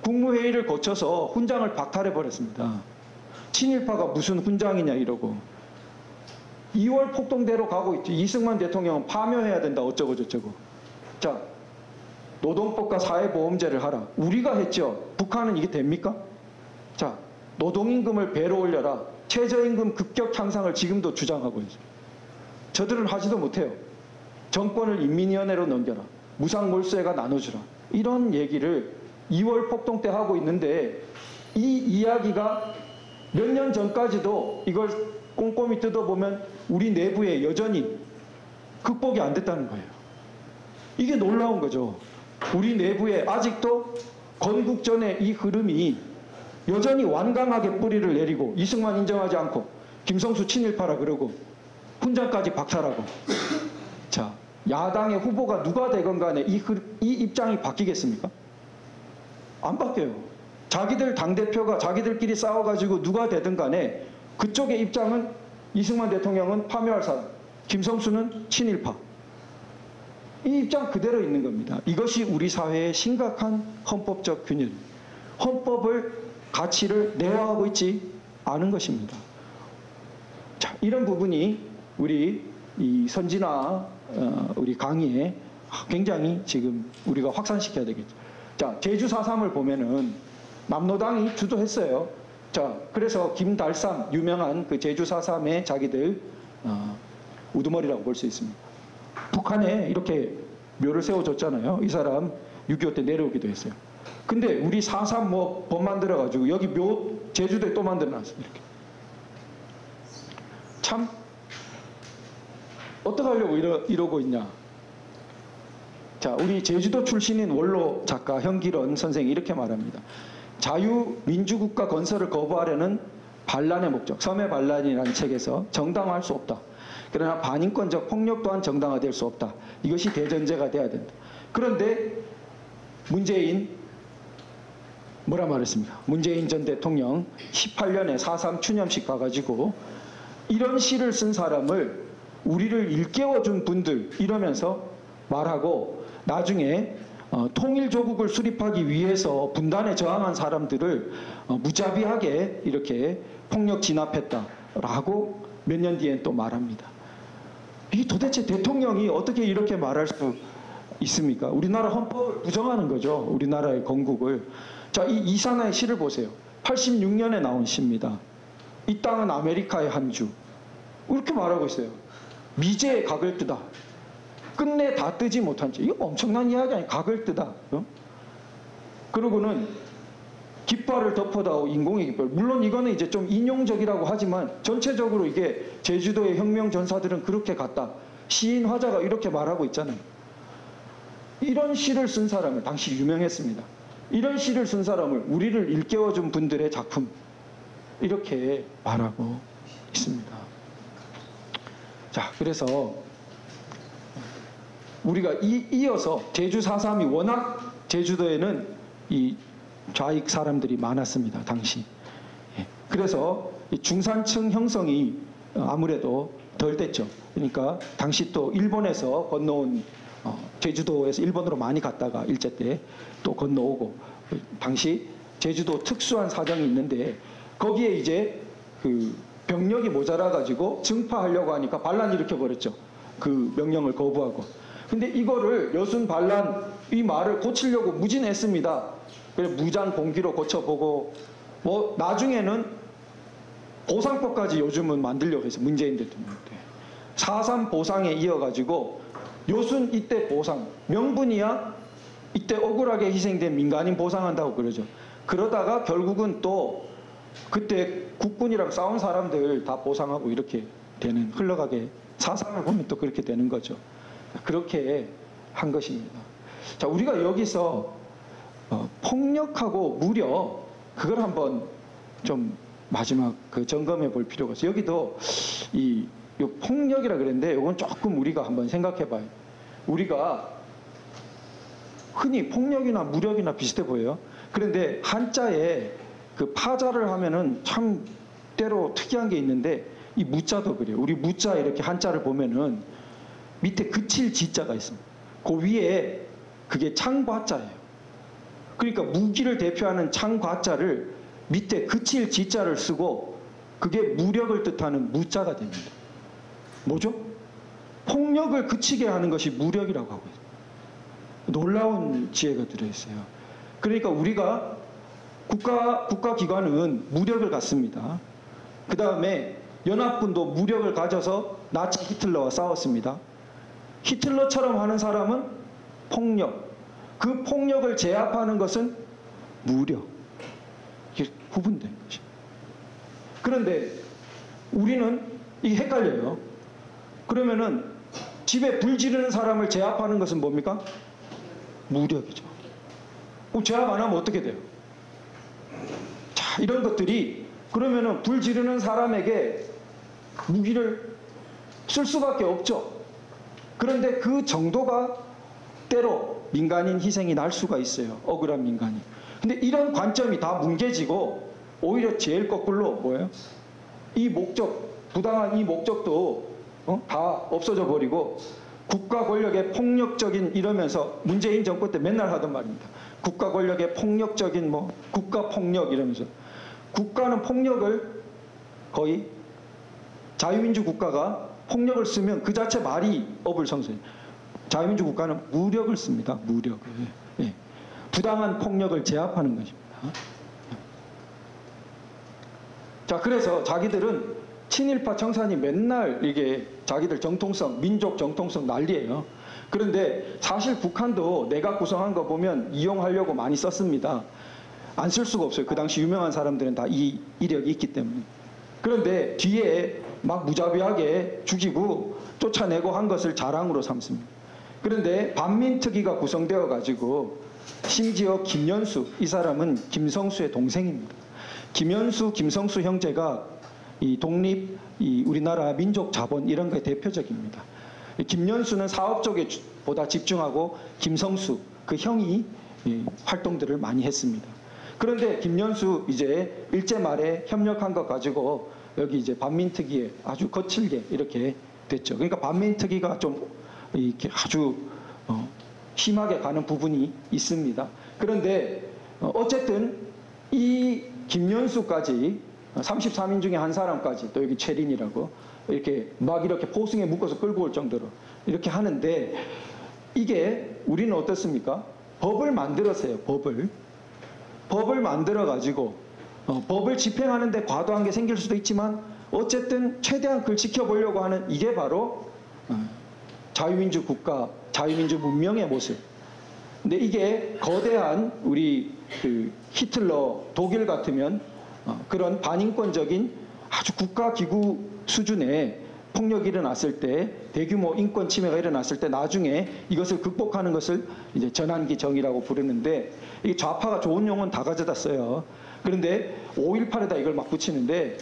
국무회의를 거쳐서 훈장을 박탈해버렸습니다. 친일파가 무슨 훈장이냐 이러고. 2월 폭동대로 가고 있지. 이승만 대통령은 파묘해야 된다 어쩌고 저쩌고. 자, 노동법과 사회보험제를 하라. 우리가 했죠. 북한은 이게 됩니까? 자, 노동임금을 배로 올려라. 최저임금 급격 향상을 지금도 주장하고 있어요. 저들은 하지도 못해요. 정권을 인민위원회로 넘겨라. 무상몰수회가 나눠주라. 이런 얘기를 2월 폭동 때 하고 있는데 이 이야기가 몇 년 전까지도 이걸 꼼꼼히 뜯어보면 우리 내부에 여전히 극복이 안 됐다는 거예요. 이게 놀라운 거죠. 우리 내부에 아직도 건국 전의 이 흐름이 여전히 완강하게 뿌리를 내리고 이승만 인정하지 않고 김성수 친일파라 그러고 훈장까지 박탈하고. 자, 야당의 후보가 누가 되건 간에 이 입장이 바뀌겠습니까? 안 바뀌어요. 자기들 당대표가 자기들끼리 싸워가지고 누가 되든 간에 그쪽의 입장은 이승만 대통령은 파묘할 사람, 김성수는 친일파. 이 입장 그대로 있는 겁니다. 이것이 우리 사회의 심각한 헌법적 균열, 헌법을 가치를 내화하고 있지 않은 것입니다. 자, 이런 부분이 우리 이 선진화 우리 강의에 굉장히 지금 우리가 확산시켜야 되겠죠. 자, 제주 4.3을 보면은 남노당이 주도했어요. 자, 그래서 김달삼 유명한 그 제주 4.3의 자기들 우두머리라고 볼 수 있습니다. 북한에 이렇게 묘를 세워줬잖아요. 이 사람 6.25 때 내려오기도 했어요. 근데 우리 4.3 뭐 법 만들어가지고 여기 묘 제주도에 또 만들어놨어요. 이렇게. 참 어떡하려고 이러고 있냐. 자, 우리 제주도 출신인 원로 작가 현기런 선생이 이렇게 말합니다. 자유민주국가 건설을 거부하려는 반란의 목적, 섬의 반란이라는 책에서 정당화할 수 없다. 그러나 반인권적 폭력 또한 정당화될 수 없다. 이것이 대전제가 돼야 된다. 그런데 문재인 뭐라 말했습니까? 문재인 전 대통령 18년에 4.3 추념식 가가지고 이런 시를 쓴 사람을 우리를 일깨워준 분들 이러면서 말하고 나중에 통일조국을 수립하기 위해서 분단에 저항한 사람들을 무자비하게 이렇게 폭력 진압했다라고 몇 년 뒤엔 또 말합니다. 이 도대체 대통령이 어떻게 이렇게 말할 수 있습니까? 우리나라 헌법을 부정하는 거죠. 우리나라의 건국을. 자, 이 이산화의 시를 보세요. 86년에 나온 시입니다. 이 땅은 아메리카의 한 주. 이렇게 말하고 있어요. 미제의 각을 뜨다. 끝내 다 뜨지 못한 채. 이거 엄청난 이야기 아니에요. 각을 뜨다. 그러고는 깃발을 덮어다오 인공의 깃발. 물론 이거는 이제 좀 인용적이라고 하지만 전체적으로 이게 제주도의 혁명 전사들은 그렇게 갔다. 시인 화자가 이렇게 말하고 있잖아요. 이런 시를 쓴 사람을 당시 유명했습니다. 이런 시를 쓴 사람을 우리를 일깨워준 분들의 작품 이렇게 말하고 있습니다. 자, 그래서 우리가 이어서 제주 4.3이 워낙 제주도에는 이 좌익 사람들이 많았습니다. 당시. 그래서 중산층 형성이 아무래도 덜 됐죠. 그러니까 당시 또 일본에서 건너온 제주도에서 일본으로 많이 갔다가 일제 때 또 건너오고 당시 제주도 특수한 사정이 있는데 거기에 이제 그 병력이 모자라 가지고 증파하려고 하니까 반란 일으켜 버렸죠. 그 명령을 거부하고. 근데 이거를 여순 반란 이 말을 고치려고 무진했습니다. 그래 무장 봉기로 고쳐보고 뭐 나중에는 보상법까지 요즘은 만들려고 해서 문재인 대통령 때 4.3 보상에 이어가지고 여순 이때 보상 명분이야 이때 억울하게 희생된 민간인 보상한다고 그러죠. 그러다가 결국은 또 그때 국군이랑 싸운 사람들 다 보상하고 이렇게 되는 흘러가게 4.3을 보면 또 그렇게 되는 거죠. 그렇게 한 것입니다. 자, 우리가 여기서 폭력하고 무력 그걸 한번 좀 마지막 그 점검해 볼 필요가 있어요. 여기도 이 폭력이라 그랬는데 이건 조금 우리가 한번 생각해 봐요. 우리가 흔히 폭력이나 무력이나 비슷해 보여요. 그런데 한자에 그 파자를 하면은 참 때로 특이한 게 있는데 이 무자도 그래요. 우리 무자 이렇게 한자를 보면은 밑에 그칠 지자가 있습니다. 그 위에 그게 창과자예요. 그러니까 무기를 대표하는 창과자를 밑에 그칠 지자를 쓰고 그게 무력을 뜻하는 무자가 됩니다. 뭐죠? 폭력을 그치게 하는 것이 무력이라고 하고 있어요. 놀라운 지혜가 들어있어요. 그러니까 우리가 국가기관은 무력을 갖습니다. 그 다음에 연합군도 무력을 가져서 나치 히틀러와 싸웠습니다. 히틀러처럼 하는 사람은 폭력, 그 폭력을 제압하는 것은 무력. 이게 구분되는 것입니다. 그런데 우리는 이게 헷갈려요. 그러면은 집에 불 지르는 사람을 제압하는 것은 뭡니까? 무력이죠. 그럼 제압 안 하면 어떻게 돼요? 자, 이런 것들이 그러면은 불 지르는 사람에게 무기를 쓸 수밖에 없죠. 그런데 그 정도가 때로 민간인 희생이 날 수가 있어요. 억울한 민간인. 근데 이런 관점이 다 뭉개지고 오히려 제일 거꾸로 뭐예요? 이 목적, 부당한 이 목적도 다 없어져 버리고 국가 권력의 폭력적인 이러면서 문재인 정권 때 맨날 하던 말입니다. 국가 권력의 폭력적인 뭐 국가 폭력 이러면서 국가는 폭력을 거의 자유민주 국가가 폭력을 쓰면 그 자체 말이 업을 성소해요. 자유민주 국가는 무력을 씁니다. 무력을. 예. 부당한 폭력을 제압하는 것입니다. 자, 그래서 자기들은 친일파 청산이 맨날 이게 자기들 정통성, 민족 정통성 난리예요. 그런데 사실 북한도 내각 구성한 거 보면 이용하려고 많이 썼습니다. 안 쓸 수가 없어요. 그 당시 유명한 사람들은 다 이 이력이 있기 때문에. 그런데 뒤에 막 무자비하게 죽이고 쫓아내고 한 것을 자랑으로 삼습니다. 그런데 반민특위가 구성되어 가지고 심지어 김연수, 이 사람은 김성수의 동생입니다. 김성수 형제가 이 독립, 이 우리나라 민족 자본 이런 거에 대표적입니다. 김연수는 사업 쪽에 보다 집중하고 김성수, 그 형이 활동들을 많이 했습니다. 그런데 김연수 이제 일제 말에 협력한 것 가지고 여기 이제 반민특위에 아주 거칠게 이렇게 됐죠. 그러니까 반민특위가 좀 이렇게 아주 심하게 가는 부분이 있습니다. 그런데 어쨌든 이 김연수까지 33인 중에 한 사람까지 또 여기 최린이라고 이렇게 막 이렇게 포승에 묶어서 끌고 올 정도로 이렇게 하는데 이게 우리는 어떻습니까? 법을 만들었어요. 법을 만들어 가지고 법을 집행하는데 과도한 게 생길 수도 있지만 어쨌든 최대한 그걸 지켜보려고 하는 이게 바로 자유민주 국가, 자유민주 문명의 모습. 근데 이게 거대한 우리 그 히틀러 독일 같으면 그런 반인권적인 아주 국가기구 수준의 폭력이 일어났을 때, 대규모 인권 침해가 일어났을 때 나중에 이것을 극복하는 것을 이제 전환기 정의라고 부르는데 이게 좌파가 좋은 용어는 다 가져다 써요. 그런데 5.18에다 이걸 막 붙이는데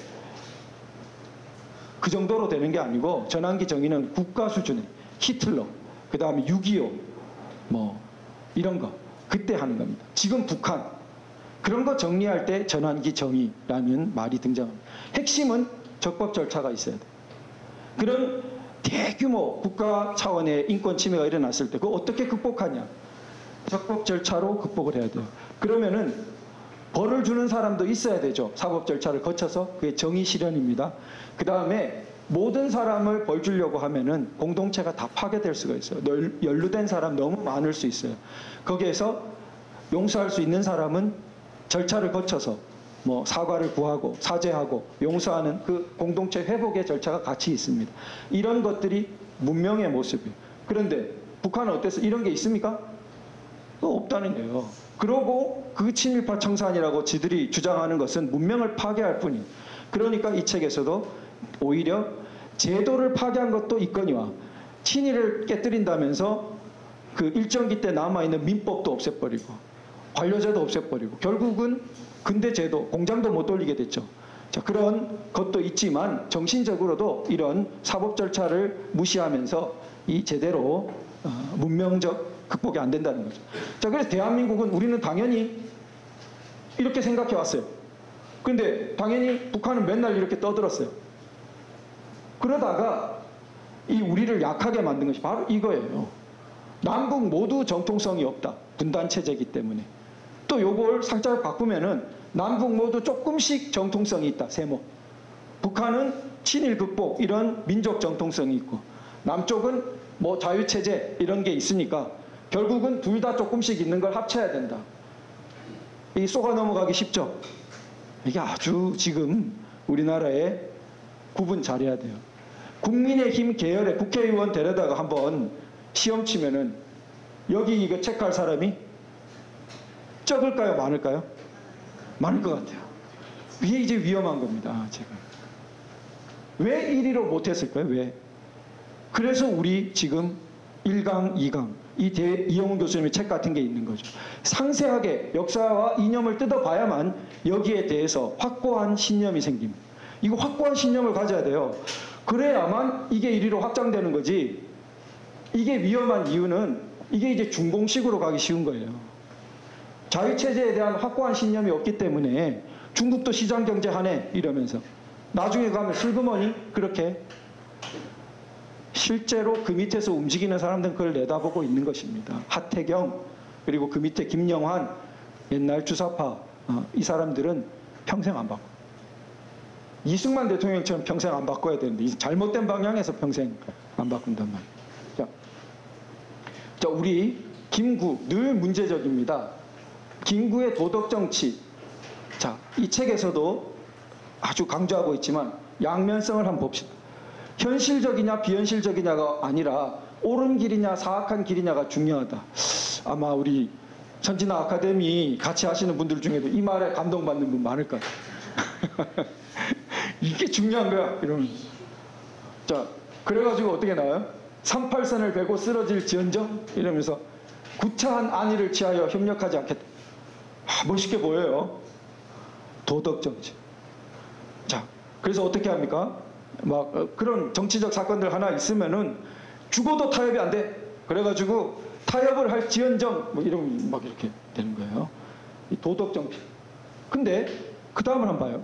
그 정도로 되는 게 아니고 전환기 정의는 국가 수준의 히틀러, 그 다음에 6.25 뭐 이런 거 그때 하는 겁니다. 지금 북한 그런 거 정리할 때 전환기 정의라는 말이 등장합니다. 핵심은 적법 절차가 있어야 돼요. 그런 대규모 국가 차원의 인권 침해가 일어났을 때 그거 어떻게 극복하냐? 적법 절차로 극복을 해야 돼요. 그러면은 벌을 주는 사람도 있어야 되죠. 사법 절차를 거쳐서 그게 정의 실현입니다. 그 다음에 모든 사람을 벌 주려고 하면은 공동체가 다 파괴될 수가 있어요. 연루된 사람 너무 많을 수 있어요. 거기에서 용서할 수 있는 사람은 절차를 거쳐서 뭐 사과를 구하고 사죄하고 용서하는 그 공동체 회복의 절차가 같이 있습니다. 이런 것들이 문명의 모습이에요. 그런데 북한은 어땠어? 이런 게 있습니까? 없다는 거예요. 그러고 그 친일파 청산이라고 지들이 주장하는 것은 문명을 파괴할 뿐이에요. 그러니까 이 책에서도 오히려 제도를 파괴한 것도 있거니와 친일을 깨뜨린다면서 그 일정기 때 남아있는 민법도 없애버리고 관료제도 없애버리고 결국은 근대 제도, 공장도 못 돌리게 됐죠. 자, 그런 것도 있지만 정신적으로도 이런 사법 절차를 무시하면서 이 제대로 문명적 극복이 안 된다는 거죠. 자, 그래서 대한민국은 우리는 당연히 이렇게 생각해 왔어요. 근데 당연히 북한은 맨날 이렇게 떠들었어요. 그러다가 이 우리를 약하게 만든 것이 바로 이거예요. 남북 모두 정통성이 없다. 분단 체제이기 때문에. 또 요걸 살짝 바꾸면은 남북 모두 조금씩 정통성이 있다. 세모. 북한은 친일 극복 이런 민족 정통성이 있고 남쪽은 뭐 자유체제 이런 게 있으니까 결국은 둘 다 조금씩 있는 걸 합쳐야 된다. 이 쏘가 넘어가기 쉽죠? 이게 아주 지금 우리나라에 구분 잘해야 돼요. 국민의힘 계열의 국회의원 데려다가 한번 시험 치면은 여기 이거 체크할 사람이 적을까요? 많을까요? 많을 것 같아요. 이게 이제 위험한 겁니다. 지금. 왜 1위로 못했을까요? 왜? 그래서 우리 지금 1강, 2강 이영훈 교수님의 책 같은 게 있는 거죠. 상세하게 역사와 이념을 뜯어봐야만 여기에 대해서 확고한 신념이 생깁니다. 이거 확고한 신념을 가져야 돼요. 그래야만 이게 1위로 확장되는 거지. 이게 위험한 이유는 이게 이제 중공식으로 가기 쉬운 거예요. 자유체제에 대한 확고한 신념이 없기 때문에 중국도 시장경제 하네 이러면서 나중에 가면 슬그머니 그렇게 실제로 그 밑에서 움직이는 사람들은 그걸 내다보고 있는 것입니다. 하태경 그리고 그 밑에 김영환 옛날 주사파 이 사람들은 평생 안 바꿔. 이승만 대통령처럼 평생 안 바꿔야 되는데 잘못된 방향에서 평생 안 바꾼단 말이에요. 자, 우리 김구 늘 문제적입니다. 김구의 도덕정치. 자, 이 책에서도 아주 강조하고 있지만 양면성을 한번 봅시다. 현실적이냐 비현실적이냐가 아니라 옳은 길이냐 사악한 길이냐가 중요하다. 아마 우리 선진화 아카데미 같이 하시는 분들 중에도 이 말에 감동받는 분 많을 것 같아요. 이게 중요한 거야 이러면서. 자, 그래가지고 어떻게 나와요? 38선을 베고 쓰러질 지언정 이러면서 구차한 안위를 취하여 협력하지 않겠다. 멋있게 보여요. 도덕정치. 자, 그래서 어떻게 합니까? 막 그런 정치적 사건들 하나 있으면은 죽어도 타협이 안 돼. 그래가지고 타협을 할 지언정 뭐 이런 막 이렇게 되는 거예요. 이 도덕정치. 근데 그 다음을 한번 봐요.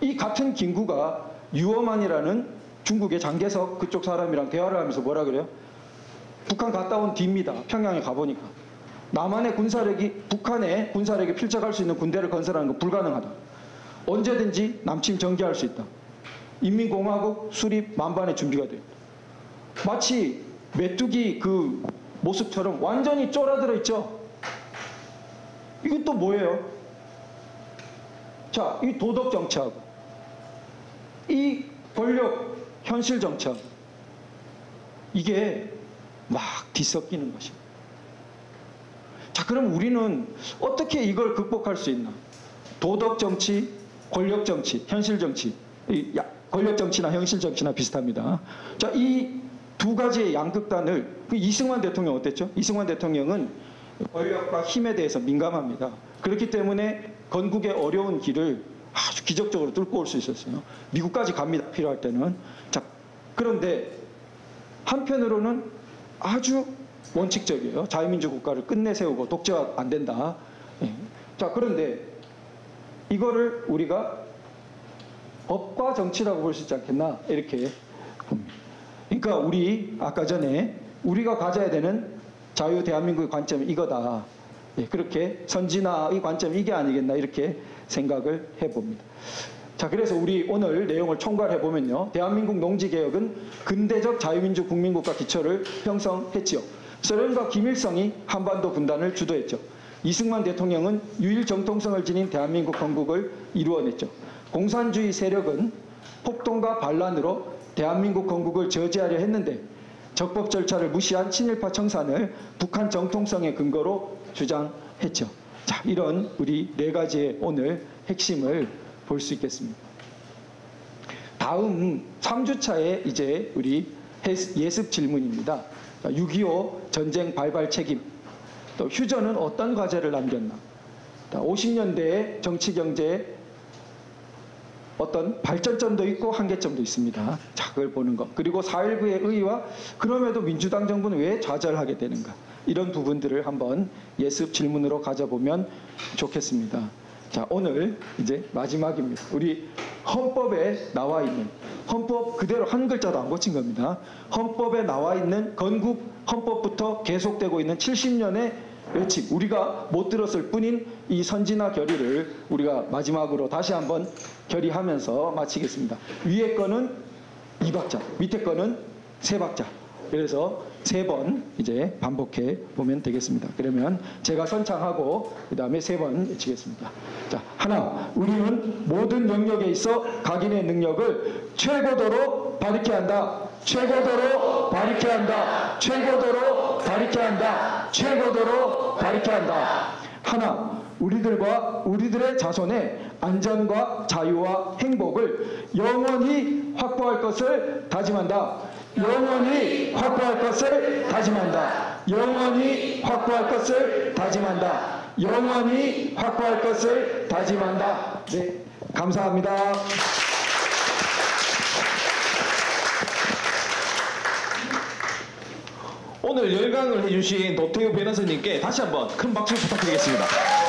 이 같은 김구가 유어만이라는 중국의 장개석 그쪽 사람이랑 대화를 하면서 뭐라 그래요? 북한 갔다 온 뒤입니다. 평양에 가보니까 남한의 군사력이 북한의 군사력에 필적할 수 있는 군대를 건설하는 건 불가능하다. 언제든지 남침 정지할 수 있다. 인민공화국 수립 만반의 준비가 돼요. 마치 메뚜기 그 모습처럼 완전히 쫄아들어 있죠. 이건 또 뭐예요? 자, 이 도덕 정치하고 이 권력 현실 정치하고 이게 막 뒤섞이는 것입니다. 자, 그럼 우리는 어떻게 이걸 극복할 수 있나? 도덕 정치, 권력 정치, 현실 정치. 권력 정치나 현실 정치나 비슷합니다. 자, 이 두 가지의 양극단을 이승만 대통령 어땠죠? 이승만 대통령은 권력과 힘에 대해서 민감합니다. 그렇기 때문에 건국의 어려운 길을 아주 기적적으로 뚫고 올 수 있었어요. 미국까지 갑니다. 필요할 때는. 자, 그런데 한편으로는 아주 원칙적이에요. 자유민주 국가를 끝내 세우고 독재가 안 된다. 예. 자, 그런데 이거를 우리가 법과 정치라고 볼 수 있지 않겠나 이렇게 봅니다. 그러니까 우리 아까 전에 우리가 가져야 되는 자유 대한민국의 관점이 이거다. 예, 그렇게 선진화의 관점이 이게 아니겠나 이렇게 생각을 해봅니다. 자, 그래서 우리 오늘 내용을 총괄해 보면요. 대한민국 농지개혁은 근대적 자유민주 국민국가 기초를 형성했지요. 소련과 김일성이 한반도 분단을 주도했죠. 이승만 대통령은 유일 정통성을 지닌 대한민국 건국을 이루어냈죠. 공산주의 세력은 폭동과 반란으로 대한민국 건국을 저지하려 했는데 적법 절차를 무시한 친일파 청산을 북한 정통성의 근거로 주장했죠. 자, 이런 우리 네 가지의 오늘 핵심을 볼 수 있겠습니다. 다음 3주차에 이제 우리 예습 질문입니다. 6.25 전쟁 발발 책임, 또 휴전은 어떤 과제를 남겼나, 50년대의 정치 경제 어떤 발전점도 있고 한계점도 있습니다. 자, 그걸 보는 것. 그리고 4.19의 의의와 그럼에도 민주당 정부는 왜 좌절하게 되는가. 이런 부분들을 한번 예습 질문으로 가져보면 좋겠습니다. 자, 오늘 이제 마지막입니다. 우리 헌법에 나와 있는, 헌법 그대로 한 글자도 안 고친 겁니다. 헌법에 나와 있는 건국 헌법부터 계속되고 있는 70년의 외침, 우리가 못 들었을 뿐인 이 선진화 결의를 우리가 마지막으로 다시 한번 결의하면서 마치겠습니다. 위에 거는 2박자, 밑에 거는 3박자. 그래서 3번 이제 반복해 보면 되겠습니다. 그러면 제가 선창하고 그 다음에 3번 외치겠습니다. 자, 하나, 우리는 모든 영역에 있어 각인의 능력을 최고도로 발휘케 한다. 최고도로 발휘케 한다. 최고도로 발휘케 한다. 최고도로 발휘케 한다. 하나, 우리들과 우리들의 자손의 안전과 자유와 행복을 영원히 확보할 것을 다짐한다. 영원히 확보할 것을 다짐한다. 영원히 확보할 것을 다짐한다. 영원히 확보할 것을 다짐한다. 네, 감사합니다. 오늘 열강을 해주신 도태우 변호사님께 다시 한번 큰 박수 부탁드리겠습니다.